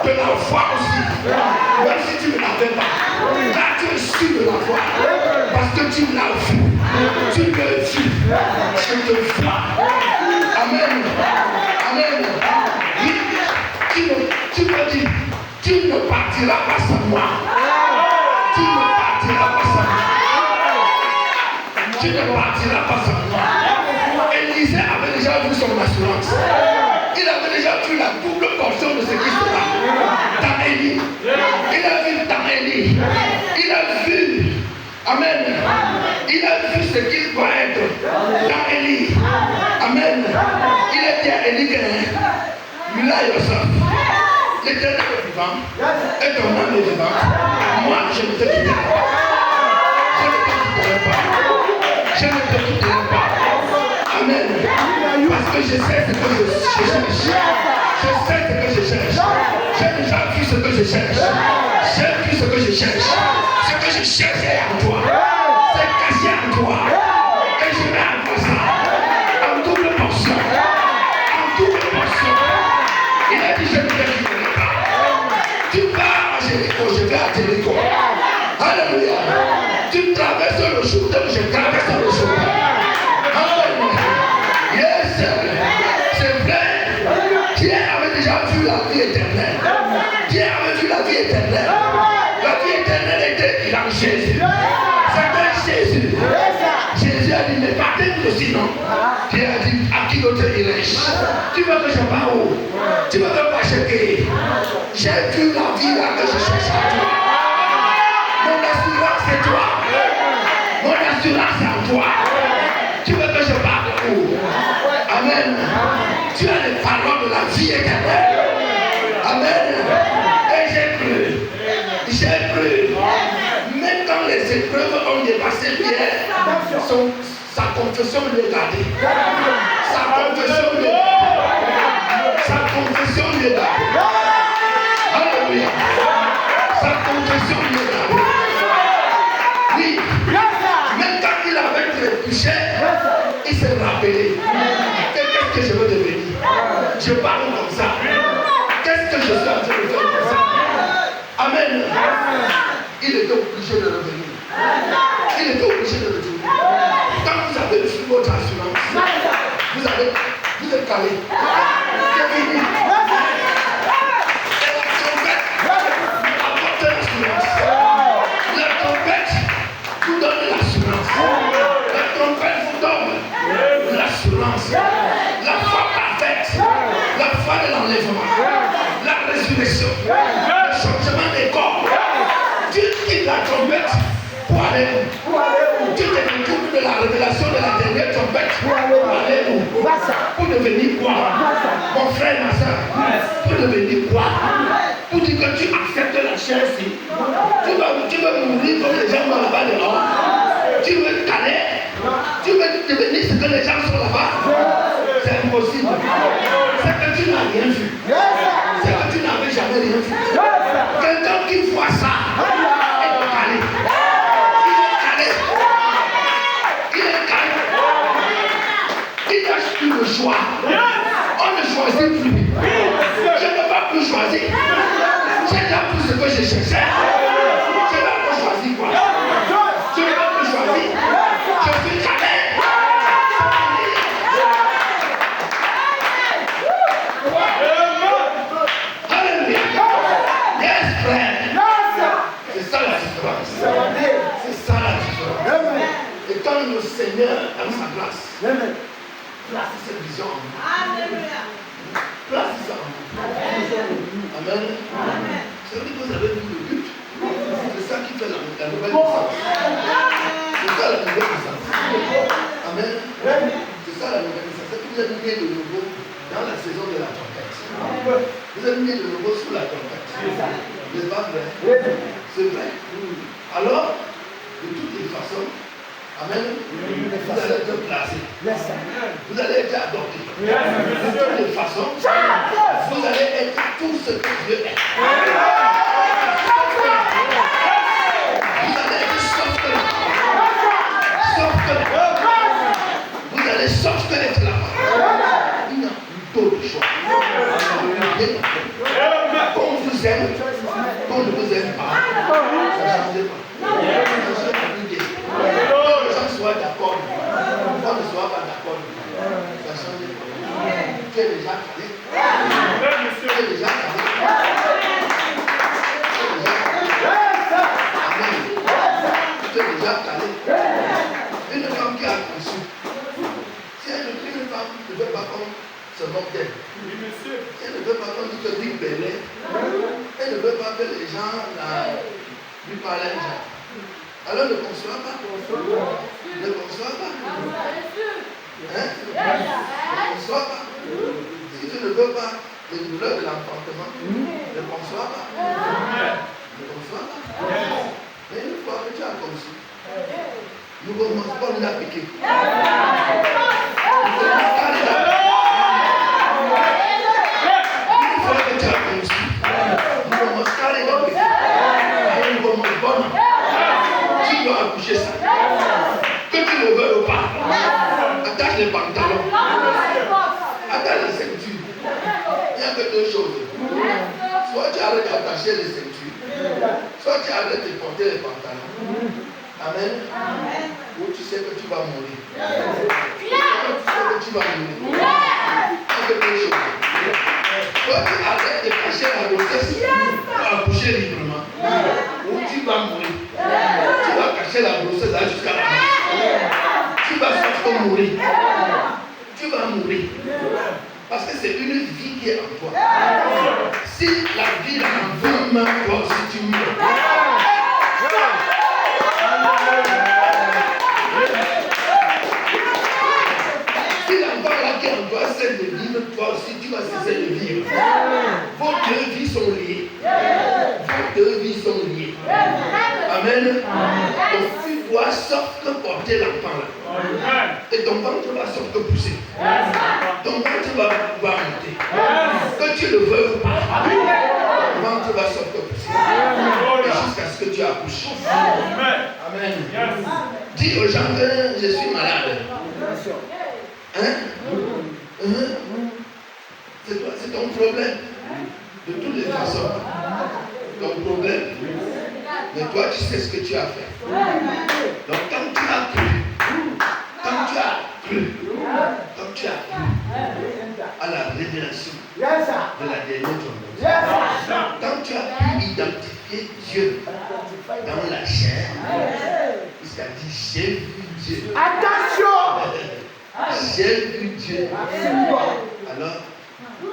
[SPEAKER 1] de la foi aussi. Même si tu ne l'avais pas. Là tu es sûr de la foi. Parce que tu l'as vu. Tu l'as vu. Je te vois. Amen. Amen. Tu peux dire, tu ne partiras pas sans moi. Tu ne partiras pas sans moi. Tu ne partiras pas sans moi. Élisée avait déjà vu son assurance. Il avait déjà vu la double portion de ce qui se passe dans Élie. Il a vu dans Élie. Il a vu. Amen. Il a vu ce qu'il doit être dans Élie. Élie que rely yourself. L'Éternel est vivant et ton âme est vivante. Moi, je ne te quitterai pas. Je ne te quitterai pas. Amen. Parce que je sais ce que je cherche. Je sais ce que je cherche. J'ai déjà vu ce que je cherche. J'ai vu ce que je cherche. Ce que je cherche est en toi. C'est caché en toi. Et je vais avoir ça. En double portion. En double portion. Il a dit je ne te quitterai pas. Tu pars à Jéricho, je vais à Jéricho. Alléluia. Tu traverses le jour, donc je traverse le jour. Alléluia. Yes, c'est vrai. Dieu avait déjà vu la vie éternelle. Dieu avait vu la vie éternelle. La vie éternelle était dans Jésus. C'était Jésus. Jésus a dit, mais partez-vous aussi, non? Dieu a dit, à qui d'autre irai-je? Tu veux que je pars où? Tu veux me m'acheter? J'ai vu la vie là que je cherche à toi. Mon assurance c'est toi. Mon assurance c'est en toi. Tu veux que je parle où? Amen. Tu as les paroles de la vie éternelle. Amen. Et j'ai cru. J'ai cru. Même quand les épreuves ont dépassé Pierre, sa confession lui est gardée. Sa confession lui est gardée. Sa confession lui est gardée. Alléluia. Sa confession lui est gardée. Oui. Même quand il avait trébuché, il s'est rappelé. Qu'est-ce que je veux devenir? Je parle comme ça. Qu'est-ce que je suis en train de faire comme ça? Amen. Il était obligé de revenir. Il était obligé de revenir. Quand vous avez vu votre assurance, vous êtes calé. C'est fini. Et la trompette apporte l'assurance. La trompette vous donne l'assurance. La trompette vous donne l'assurance. La foi parfaite. La foi de l'enlèvement. La résurrection. Le changement des corps. Dieu quitte la trompette pour aller où? Tu te découvres de la révélation de la dernière trompette pour aller où? Pour devenir quoi? Mon frère, ma soeur, pour devenir quoi? Pour dire que tu acceptes la chair ici. Tu veux mourir comme les gens sont là-bas dehors. Tu veux te caler. Tu veux devenir ce que les gens sont là-bas. C'est impossible. C'est que tu n'as rien vu. C'est que tu n'avais jamais rien vu. Quelqu'un qui voit ça est calé. Il n'a plus le choix. On ne choisit plus. Je ne peux pas plus choisir. J'ai déjà plus ce que je cherchais. Je ne vais pas choisir quoi. Je ne vais pas plus choisir. Je suis calé. Alléluia. Yes, frère. C'est ça la différence. C'est ça la différence. Et quand le Seigneur a sa grâce, place cette vision en vous. Place ça en vous. Amen. C'est vrai que vous avez vu le but. C'est ça qui fait la nouvelle puissance. C'est ça la nouvelle puissance. Amen. C'est ça la nouvelle puissance. C'est que vous êtes né de nouveau dans la saison de la trompette. Vous êtes né de nouveau sous la trompette. N'est-ce pas vrai? C'est vrai. Alors, de toutes les façons, amen, vous allez être placé. Vous allez être adopté. De toutes les façons, vous allez être tout ce que Dieu est. Vous allez être sauf que vous allez sauf que d'être là-bas. Il n'y a plus d'autre choix. Qu'on vous aime, qu'on ne vous aime pas, ça ne change pas. Soit d'accord, on ne soit pas d'accord, ça change pas. Tu es déjà calé. Tu es déjà calé. Amen. Tu es déjà calé. Une femme qui a conçu, si elle une femme ne veut pas qu'on se moque d'elle, si elle ne veut pas qu'on te dise belle, elle ne veut pas que les gens lui parlent un genre. Alors ne conçois pas. Ne conçois pas. Hein? Ne conçois pas. veux pas les douleurs de l'enfantement. Ne conçois pas. Ne conçois pas. Mais une fois que tu as conçu, nous commençons pas à nous appliquer. Une fois que tu as conçu, nous commençons à les appliquer. Nous commençons bonne. Tu dois accoucher ça. Que tu le veuilles ou pas. Attache les pantalons. Attache les ceintures. Il n'y a que deux choses. Soit tu arrêtes d'attacher les ceintures, soit tu arrêtes de porter les pantalons. Amen. Ou tu sais que tu vas mourir. Tu sais que tu vas mourir. Il y a que deux choses. Soit tu arrêtes de cacher la grossesse pour accoucher librement. Ou tu vas mourir. Tu vas cacher la grossesse là jusqu'à la mort. Tu vas sortir mourir. Tu vas mourir. Parce que c'est une vie qui est en toi. Si la vie en veut même toi aussi tu meurs. Si l'enfant là qui est en toi cesse de vivre, toi aussi tu vas cesser de vivre. Vos deux vies sont liées. Vos deux vies sont liées. Amen. Donc tu dois sauf que porter l'enfant là. Et ton ventre va sauf que pousser. Ton ventre va pouvoir monter. Que tu le veuilles ou pas. Ton ventre va sauf que pousser. Jusqu'à ce que tu accouches. Amen. Dis aux gens que je suis malade. Hein? C'est ton problème. De toutes les façons. Ton problème. Mais toi, tu sais ce que tu as fait. Donc, quand tu as cru à la révélation de la dernière journée, quand tu as pu identifier Dieu dans la chair, il t'a dit, j'ai vu Dieu.
[SPEAKER 3] Attention!
[SPEAKER 1] J'ai vu Dieu. Alors,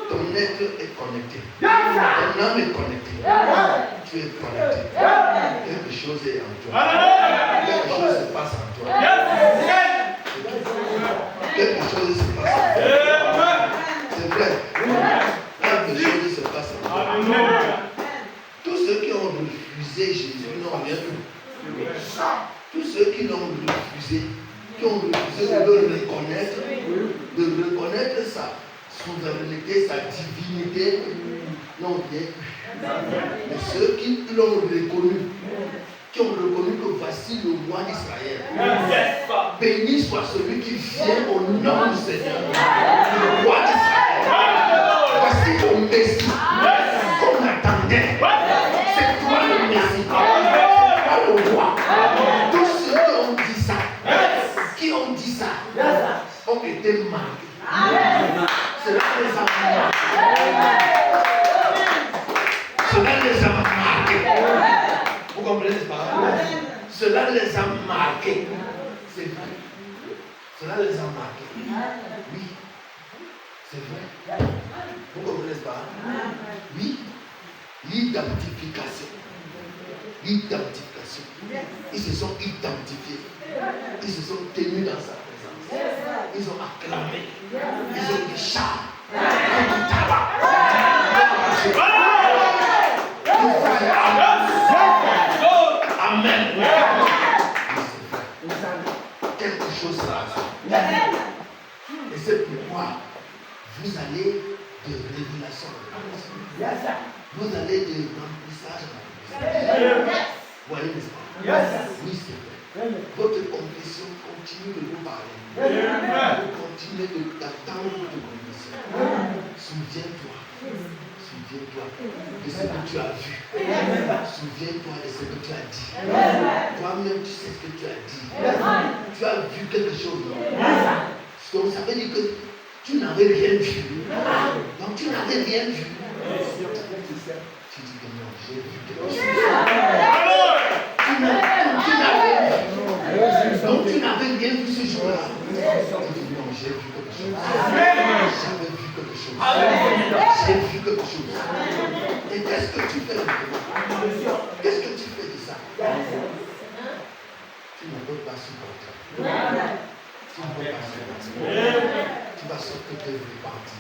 [SPEAKER 1] ton être est connecté. Ton âme est connectée. Tu es connecté. Quelque chose est en toi. Quelque chose se passe en toi. Quelque chose se passe en toi. C'est vrai. Quelque chose se passe en toi. Tous ceux qui ont refusé Jésus n'ont rien eu. Tous ceux qui l'ont refusé, qui ont refusé de le reconnaître sa souveraineté, sa divinité, n'ont rien eu. Mais ceux qui l'ont reconnu, qui ont reconnu que voici le roi d'Israël. Béni soit celui qui vient au nom du Seigneur. Le roi d'Israël. Voici le Messie qu'on attendait. C'est toi le Messie. C'est toi le roi. Tous ceux qui ont dit ça, ont été marqués. Cela les a marqués. Cela les a marqués. Vous comprenez pas? Cela les a marqués. C'est vrai. Cela les a marqués. Oui. C'est vrai. Vous comprenez pas? Oui. L'identification. L'identification. Ils se sont identifiés. Ils se sont tenus dans sa présence. Ils ont acclamé. Ils ont dit chat. Amen. Quelque chose sera fait. Et c'est pourquoi vous allez de révélation en révélation. Vous allez de remplissage en remplissage. Voyez, n'est-ce pas? Oui, c'est vrai. Votre confession continue de vous parler. Vous continuez d'attendre votre confession. Souviens-toi. Souviens-toi de ce que tu as vu. Souviens-toi de ce que tu as dit. Toi-même, tu sais ce que tu as dit. Tu as vu quelque chose. Donc, ça veut dire que tu n'avais rien vu. Donc, tu n'avais rien vu. Tu dis que non, j'ai vu quelque chose. Donc, tu n'avais rien vu ce jour-là. Tu dis non, j'ai vu quelque chose. J'avais vu quelque chose. J'ai vu quelque chose. Et qu'est-ce que tu fais maintenant? Qu'est-ce que tu fais de ça? Tu ne peux pas supporter. Tu ne peux pas supporter. Tu vas sortir de repartir.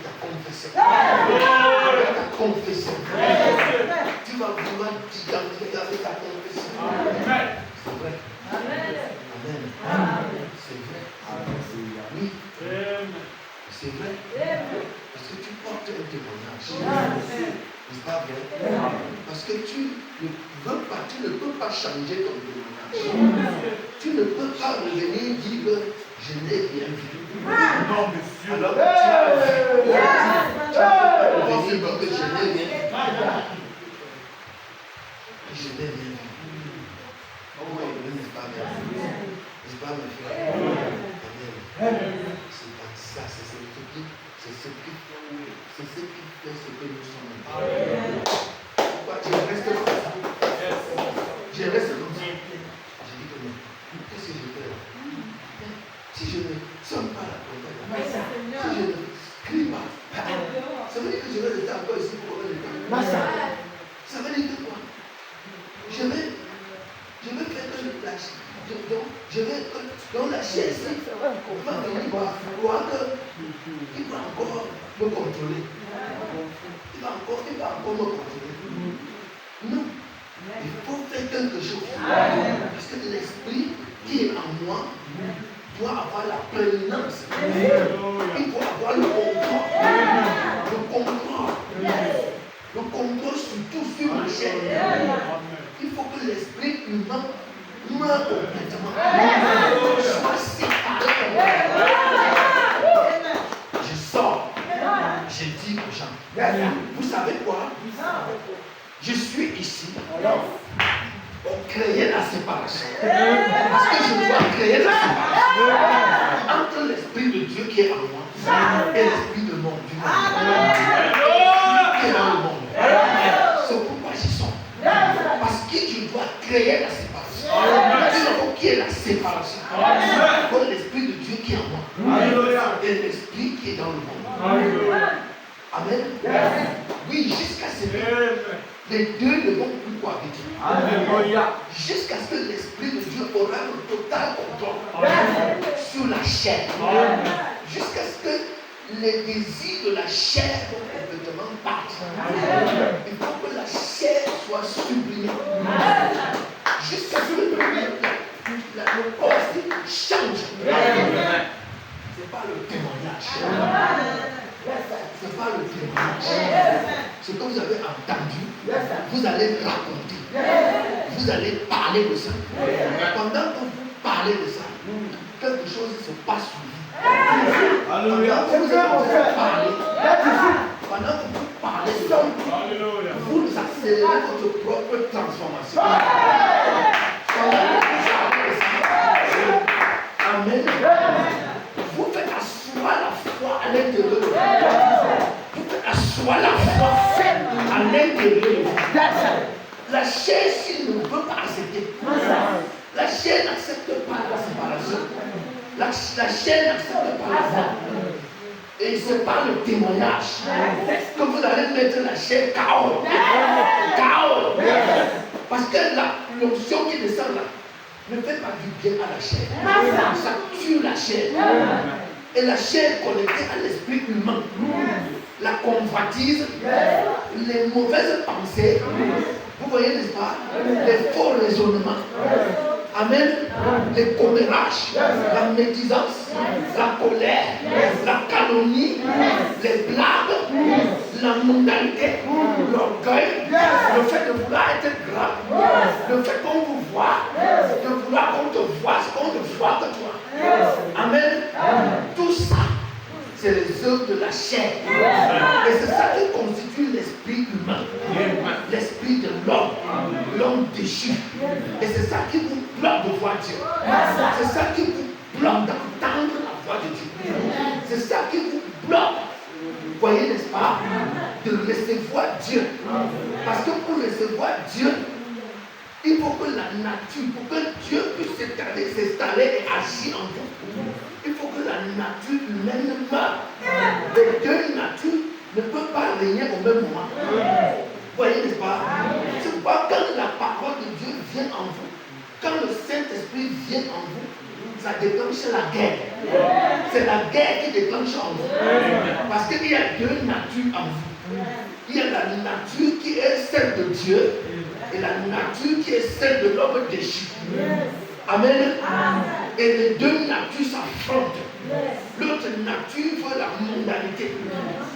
[SPEAKER 1] ta confession. Avec ta confession. Tu vas vouloir t'identifier avec ta confession. C'est vrai. Amen. C'est vrai. Oui. C'est vrai. Parce que tu portes un témoignage. N'est-ce pas vrai? Parce que tu ne peux pas changer ton témoignage. Tu ne peux pas revenir et dire que je n'ai rien vu.
[SPEAKER 4] Non, monsieur.
[SPEAKER 1] Alors que tu as vu. Tu ne peux pas dire que je n'ai rien vu. Je n'ai rien vu. Oh, n'est-ce pas vrai? N'est-ce pas mes frères? Amen. C'est pas ça, c'est ce qui fait ce que nous sommes. Pourquoi tu restes comme ça? Je reste comme ça. Je dis que non. Qu'est-ce que je fais là? Si je ne sonne pas la prophète, si je ne crie pas, ça veut dire que je vais rester encore ici pour combien de temps? Ça veut dire que quoi? Je vais faire que le flash. Je vais dans la chaise, on va venir voir qu'il va encore me contrôler. Il va encore me contrôler. Non. Il faut faire quelque chose. Parce que l'esprit qui est en moi doit avoir la prééminence. Il doit avoir le contrôle. Le contrôle surtout sur ma chair. Il faut que l'esprit humain meure complètement. Soit séparé. Je sors. Je dis aux gens, vous savez quoi? Je suis ici pour créer la séparation. Parce que je dois créer la séparation entre l'esprit de Dieu qui est en moi et l'esprit de mon Dieu qui est dans le monde. C'est pourquoi j'y sors. Parce que je dois créer la séparation. Il faut qu'il y ait la séparation entre l'esprit de Dieu qui est en moi et l'esprit qui est dans le monde. Amen. Oui, jusqu'à ce que les deux ne vont plus cohabiter. Jusqu'à ce que l'esprit de Dieu aura le total contrôle sur la chair. Jusqu'à ce que les désirs de la chair vont complètement partir. Il faut que la chair soit sublimée. Jusqu'à ce que le corps change. C'est pas le témoignage. C'est pas le témoignage. Ce que vous avez entendu, vous allez raconter. Vous allez parler de ça. Pendant que vous parlez de ça, quelque chose se passe sur vous. Alléluia. Pendant que vous parlez de ça, vous accélérez votre propre transformation. Amen. Vous faites asseoir la foi à l'intérieur de vous. Vous faites asseoir la foi à l'intérieur de vous. La chair, s'il ne veut pas accepter, la chair n'accepte pas la séparation. La chair n'accepte pas la foi. Et c'est par le témoignage que vous allez mettre la chair KO. KO. Parce que l'onction qui descend là ne fait pas du bien à la chair. Ça tue la chair. Et la chair est connectée à l'esprit humain. La convoitise, les mauvaises pensées, vous voyez, n'est-ce pas? Les faux raisonnements. Amen. Les commérages, la médisance, la colère, la calomnie, les blagues, la mondanité, l'orgueil, le fait de vouloir être grand, le fait qu'on vous voit, de vouloir qu'on te voit, ce qu'on ne voit que toi. Amen. Tout ça, c'est les œuvres de la chair. Et c'est ça qui constitue l'esprit humain, l'esprit de l'homme déchu. Et c'est ça qui vous bloque de voir Dieu. C'est ça qui vous bloque d'entendre la voix de Dieu. C'est ça qui vous bloque, vous voyez, n'est-ce pas, de recevoir Dieu. Parce que pour recevoir Dieu, il faut que la nature, pour que Dieu puisse s'installer et agir en vous, il faut que la nature humaine meure. Les deux natures ne peuvent pas régner au même moment. Vous voyez, n'est-ce pas? C'est pourquoi quand la parole de Dieu vient en vous, quand le Saint-Esprit vient en vous, ça déclenche la guerre. C'est la guerre qui déclenche en vous. Parce qu'il y a deux natures en vous. Il y a la nature qui est celle de Dieu et la nature qui est celle de l'homme déchu. Amen. Et les deux natures s'affrontent. L'autre nature veut la mondanité.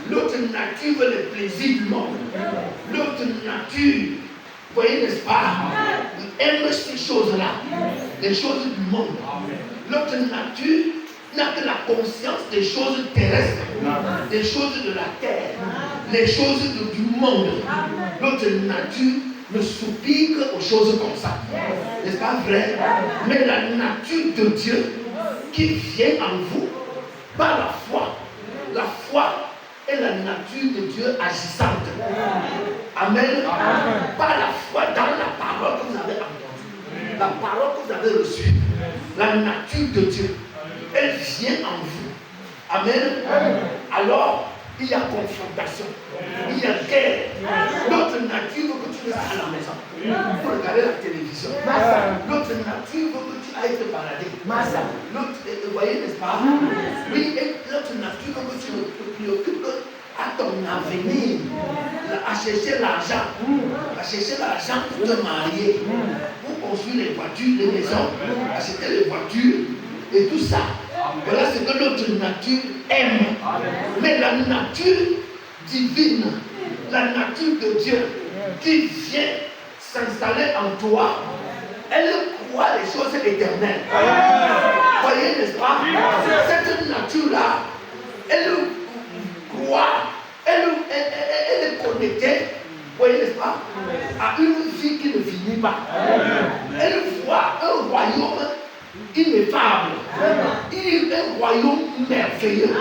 [SPEAKER 1] L'autre nature veut les plaisirs du monde. L'autre nature, vous voyez, n'est-ce pas, aime ces choses-là, les choses du monde. L'autre nature n'a que la conscience des choses terrestres, des choses de la terre, les choses du monde. L'autre nature ne soupire aux choses comme ça. N'est-ce pas vrai? Mais la nature de Dieu qui vient en vous par la foi. La foi est la nature de Dieu agissante. Amen. Par la foi dans la parole que vous avez entendue, la parole que vous avez reçue, la nature de Dieu, elle vient en vous. Amen. Alors, il y a confrontation, il y a guerre. L'autre nature veut que tu restes à la maison pour regarder la télévision. L'autre nature veut que tu ailles te balader. L'autre, vous voyez, n'est-ce pas? Oui, et l'autre nature veut que tu te préoccupes à ton avenir, à chercher l'argent, pour te marier, pour construire les voitures, les maisons, acheter les voitures et tout ça. Voilà ce que notre nature aime. Mais la nature divine, la nature de Dieu qui vient s'installer en toi, elle croit les choses éternelles. Voyez, n'est-ce pas? Cette nature-là, elle croit, elle est connectée, voyez, n'est-ce pas, à une vie qui ne finit pas. Elle voit un royaume ineffable, un royaume merveilleux,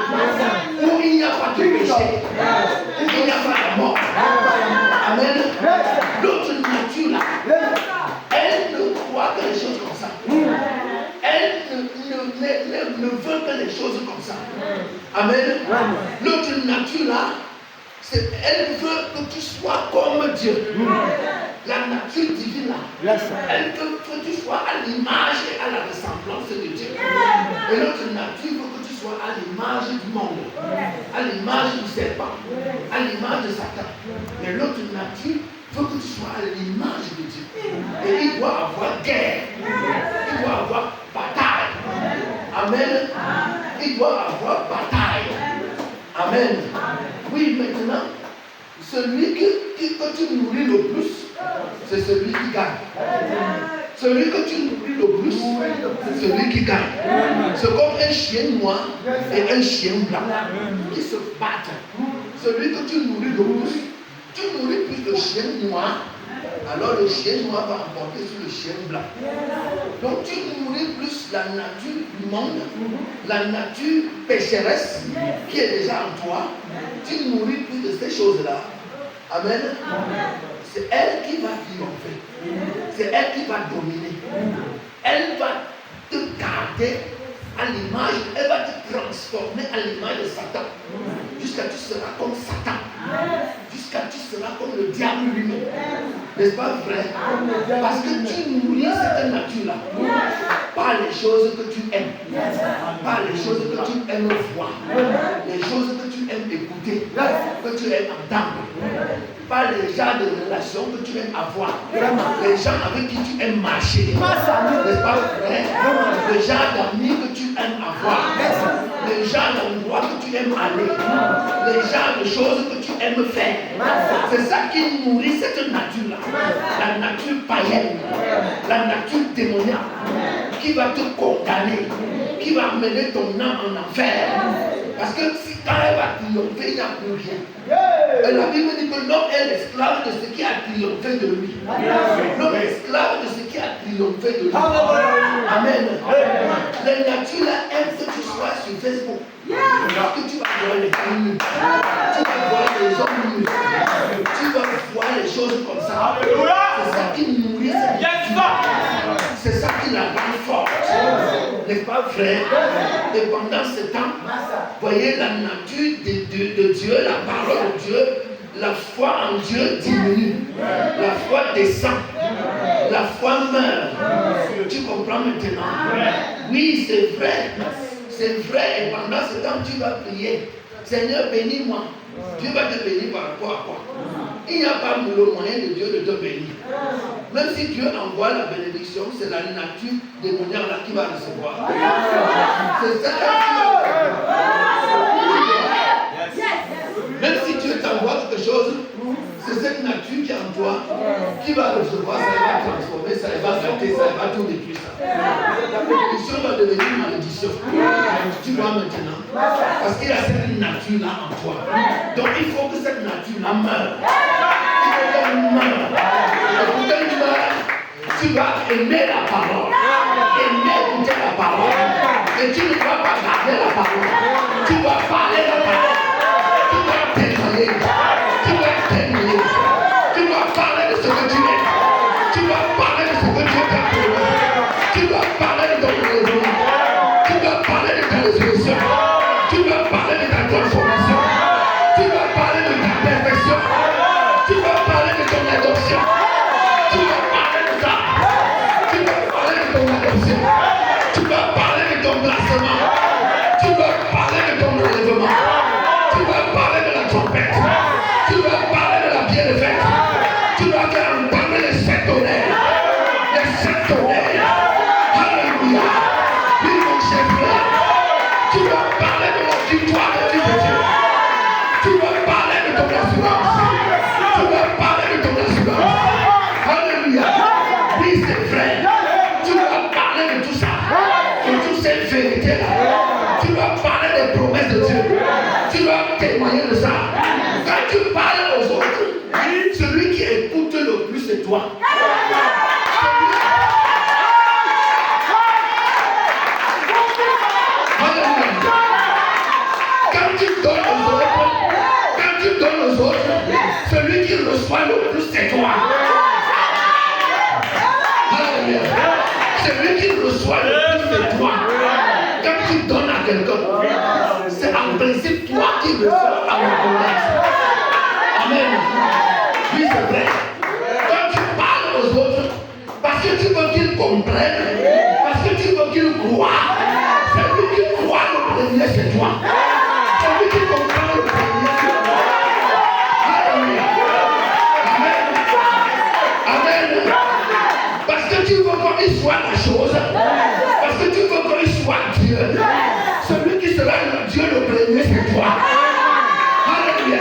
[SPEAKER 1] où il n'y a pas de péché, où il n'y a pas de mort. Amen. L'autre nature là, elle ne croit que les choses comme ça. Elle ne veut que les choses comme ça. Amen. L'autre nature là, elle veut que tu sois comme Dieu. La nature divine là, elle veut que tu sois à l'image et à la ressemblance de Dieu. Et l'autre nature veut que tu sois à l'image du monde, à l'image du serpent, à l'image de Satan. Mais l'autre nature veut que tu sois à l'image de Dieu. Et il doit avoir guerre, il doit avoir bataille. Amen. Il doit avoir bataille. Amen. Oui, maintenant, celui que tu nourris le plus, c'est celui qui gagne. Celui que tu nourris le plus, c'est celui qui gagne. C'est comme un chien noir et un chien blanc qui se battent. Celui que tu nourris le plus, tu nourris plus le chien noir, alors le chien noir va emporter sur le chien blanc. Donc tu nourris plus la nature du monde, la nature pécheresse qui est déjà en toi. Tu nourris plus de ces choses-là. Amen. C'est elle qui va triompher. C'est elle qui va dominer. Elle va te garder à l'image, elle va te transformer à l'image de Satan. Jusqu'à tu seras comme Satan. Jusqu'à tu seras comme le diable lui-même. N'est-ce pas vrai? Parce que tu nourris cette nature-là par les choses que tu aimes, par les choses que tu aimes voir, les choses que tu aimes écouter, que tu aimes entendre, par les genres de relations que tu aimes avoir, les gens avec qui tu aimes marcher. N'est-ce pas vrai? Les gens d'amis que tu aimes avoir, les gens d'endroits que tu aimes aller, les genres de choses que tu aimes faire. C'est ça qui nourrit cette nature-là. La nature païenne, la nature démoniaque, qui va te condamner, qui va amener ton âme en enfer. Parce que si quand elle va triompher, il n'y a plus rien. Et la Bible dit que l'homme est l'esclave de ce qui a triomphé de lui. L'homme est esclave de ce qui a triomphé de lui. Amen. La nature là aime que tu sois sur Facebook. Parce que tu vas voir les films, tu vas voir les hommes nus, tu vas voir les choses comme ça. C'est ça qui nourrit cette nature. C'est ça qui la rend forte. N'est-ce pas vrai? Et pendant ce temps, voyez la nature de Dieu, la parole de Dieu, la foi en Dieu diminue. La foi descend. La foi meurt. Tu comprends? comprends maintenant? Oui, c'est vrai. C'est vrai. Et pendant ce temps, tu vas prier. Seigneur, bénis-moi. Dieu va te bénir par rapport à quoi? Il n'y a pas le moyen de Dieu de te bénir. Même si Dieu envoie la bénédiction, c'est la nature démoniaque là qui va recevoir. C'est ça. Même si Dieu t'envoie quelque chose, c'est cette nature qui est en toi qui va recevoir, ça va transformer, ça va gâter, ça va tout détruire ça. La bénédiction va devenir une malédiction. Tu vois maintenant. Parce qu'il y a cette nature-là en toi. Donc il faut que cette nature-là meure. Il faut qu'elle meure. Et pour qu'elle meure, tu vas aimer la parole. Aimer écouter la parole. Et tu ne vas pas garder la parole. Tu vas parler la parole. Tu vas témoigner. Tu vas témoigner. Tu vas parler de ce que tu es. Tu vas parler de ce que Dieu t'a promis. Tu vas parler de ton raisonnement. Tu vas parler de ta résolution. Tu vas parler de ta transformation. Tu vas parler de ta perfection. Tu vas parler de ton adoption. Tu vas parler de ça. Tu vas parler de ton adoption. Tu vas parler de ton placement. Tu vas parler de ton relèvement. Tu vas parler de la trompette. Tu vas parler de la bienfaite. Tu vas faire entendre les sept tonnerres. Les sept tonnerres. Alléluia. Oui, mon cher frère. Tu vas parler de la victoire de Dieu. Tu vas parler de ton assurance. Tu vas parler de ton assurance. Alléluia. Oui, c'est vrai. Tu vas parler de tout ça. De toutes ces vérités-là. Tu vas parler des promesses de Dieu. Tu vas témoigner de ça. Quand tu parles aux autres, celui qui écoute le plus, c'est toi. Alléluia. Quand tu donnes aux autres, celui qui reçoit le plus, c'est toi. Alléluia. Celui qui reçoit le plus, c'est toi. Quand tu donnes à quelqu'un, c'est en principe toi qui reçois la reconnaissance. Amen. Oui, c'est vrai. Quand tu parles aux autres, parce que tu veux qu'ils comprennent, parce que tu veux qu'ils croient, celui qui croit le premier, c'est toi. Celui qui comprend le premier, c'est toi. Alléluia. Amen. Amen. Parce que tu veux qu'il soit la chose, parce que tu veux qu'il soit Dieu. Celui qui sera Dieu le premier, c'est toi. Alléluia.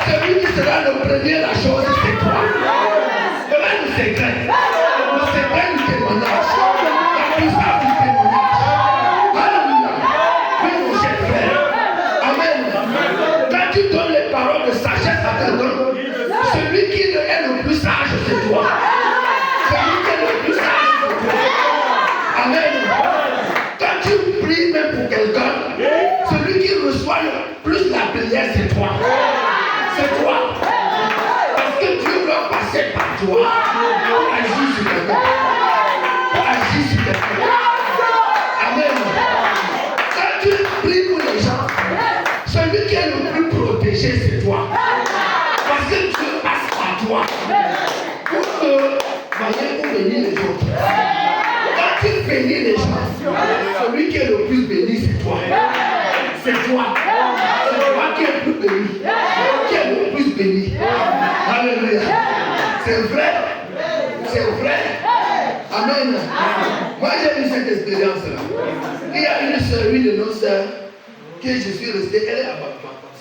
[SPEAKER 1] Celui qui sera le premier, la chose, c'est toi. Voilà le secret. Le secret du témoignage. La puissance du témoignage. Alléluia. Oui, mon cher frère. Amen. Quand tu donnes les paroles de sagesse à quelqu'un, celui qui est le plus sage, c'est toi. Celui qui est le plus sage, c'est toi. Amen. Quand tu pries même pour quelqu'un, celui qui reçoit le plus la prière, c'est toi. C'est toi. Parce que Dieu doit passer par toi pour agir sur quelqu'un. Pour agir sur quelqu'un. Amen. Quand tu pries pour les gens, celui qui est le plus protégé, c'est toi. Parce que Dieu passe par toi. Pour que vous bénir les autres. Quand tu bénis les gens, celui qui est le plus béni, c'est toi. C'est toi. C'est toi qui es le plus béni. Qui est le plus béni. Alléluia. C'est vrai. C'est vrai. Amen. Moi, j'ai eu cette expérience-là. Il y a une sœur, une de nos sœurs, que je suis resté, elle est à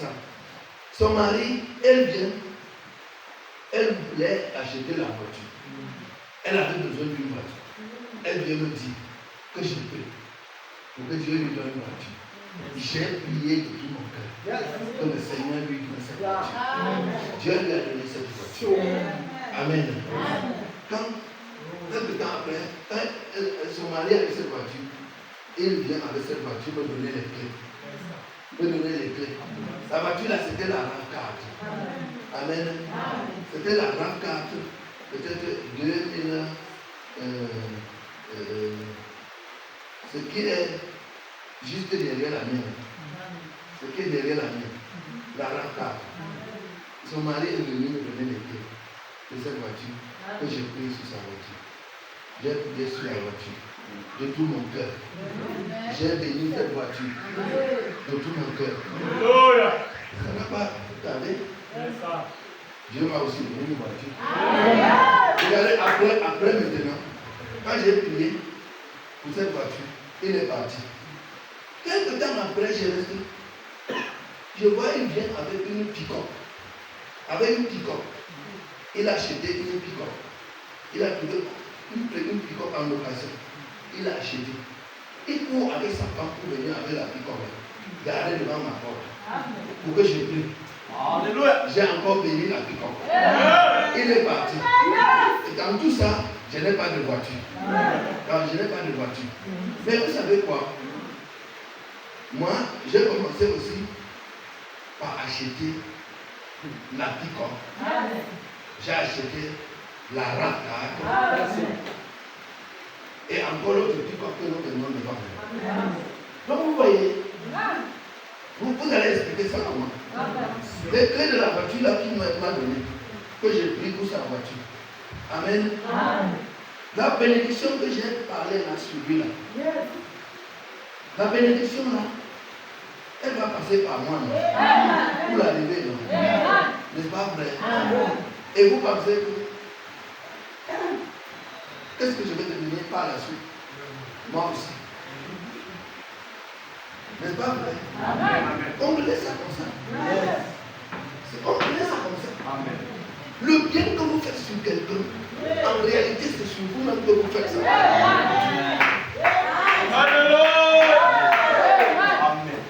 [SPEAKER 1] ça. Son mari, elle vient. Elle voulait acheter la voiture. Elle avait besoin d'une voiture. Elle vient me dire que je peux. Pour que Dieu lui donne une voiture. J'ai prié de tout mon cœur. Que le Seigneur lui donne cette voiture. Dieu lui a donné cette voiture. Amen. Quand, quelque temps après, quand son mari avait cette voiture, il vient avec cette voiture me donner les clés. Me donner les clés. La voiture là, c'était la RAV4. Amen. C'était la RAV4. Peut-être 2000. Ce qui est juste derrière la mienne. Ce qui est derrière la mienne. La RAV4. Son mari est venu me donner les clés de cette voiture que j'ai pris sur sa voiture. J'ai prié sur la voiture de tout mon cœur. J'ai béni cette voiture de tout mon cœur. Ça n'a pas tardé. Dieu m'a aussi donné une voiture. Regardez, après maintenant, quand j'ai prié pour cette voiture, il est parti. Quelque temps après, j'ai resté. Je vois, il vient avec une pick-up. Avec une pick-up. Il a acheté une pick-up. Il a trouvé une pick-up en location. Il a acheté. Il court avec sa femme pour venir avec la pick-up. Garder devant ma porte. Pour que je prie.
[SPEAKER 3] Alléluia.
[SPEAKER 1] J'ai encore béni la pick-up. Il est parti. Et dans tout ça, je n'ai pas de voiture. Alors, je n'ai pas de voiture. Mais vous savez quoi? Moi, j'ai commencé aussi par acheter la pick-up. J'ai acheté la RAV4. Et encore l'autre pick-up que nous venons de vendre. Donc vous voyez, vous allez expliquer ça comment? Les clés de la voiture là qu'il m'a donné, que j'ai pris pour sa voiture. Amen. La bénédiction que j'ai parlé là sur lui là. La bénédiction là, elle va passer par moi, non? Pour l'arrivée, non? N'est-ce pas vrai? Et vous pensez que qu'est-ce que je vais devenir par la suite? Moi aussi. N'est-ce pas vrai? On me laisse ça comme ça. On me laisse ça comme ça. Le bien que vous faites sur quelqu'un, en réalité, c'est sur vous-même que vous faites ça.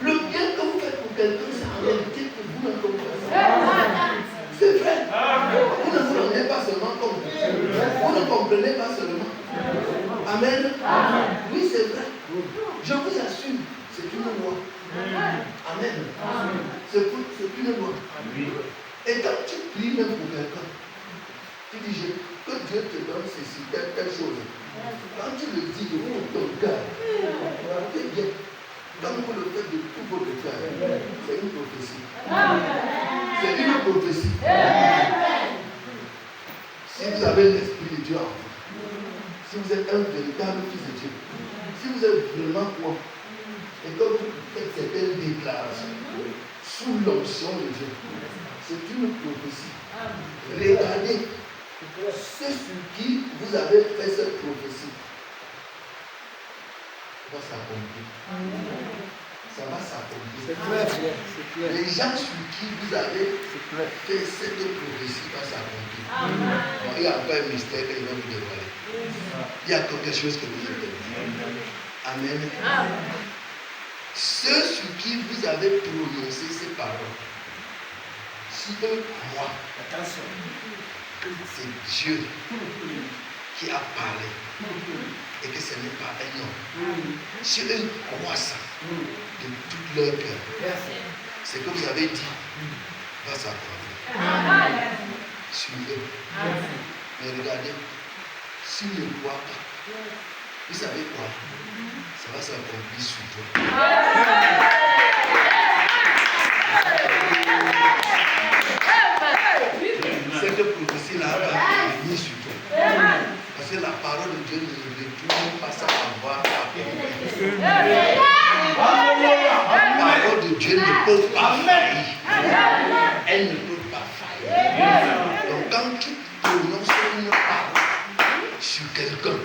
[SPEAKER 1] Le bien que vous faites pour quelqu'un, c'est en réalité pour vous-même que vous faites ça. C'est vrai. Vous ne vous rendez pas seulement compte. Vous ne comprenez pas seulement. Amen. Oui, c'est vrai. Je vous assure, c'est une loi. Amen. C'est une loi. Et quand tu pries même pour quelqu'un, tu dis que Dieu te donne ceci, telle chose. Quand tu le dis de tout ton cœur, c'est bien. Comme vous le faites de tout votre cœur, c'est une prophétie. C'est une prophétie. Si vous avez l'Esprit de Dieu en vous, si vous êtes un véritable fils de Dieu, si vous êtes vraiment quoi, et que vous faites certaines déclarations sous l'onction de Dieu, c'est une prophétie. Regardez ceux sur qui vous avez fait cette prophétie. Ça va s'accomplir. Ça va s'accomplir.
[SPEAKER 3] C'est clair. C'est clair.
[SPEAKER 1] Les gens sur qui vous avez fait cette prophétie va s'accomplir. Bon, il y a encore un mystère que je vais vous dévoiler. Il y a quelque chose que vous avez dit. Amen. Ceux sur qui vous avez prononcé ces paroles, si eux croient, attention, c'est Dieu qui a parlé et que ce n'est pas un homme. Si eux croient ça de tout leur cœur, ce que vous avez dit va s'accomplir sur eux. Mais regardez, s'ils ne croient pas, vous savez quoi? Ça va s'accomplir sur toi. Cette prophétie-là va venir sur toi. Parce que la parole de Dieu ne retourne pas sans avoir accompli. La parole de Dieu ne peut pas faillir. Elle ne peut pas faillir. Donc quand tu prononces une parole sur quelqu'un,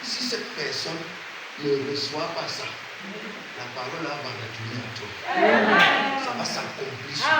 [SPEAKER 1] si cette personne ne reçoit pas ça, la parole là va retourner à toi. Ça va s'accomplir sur toi.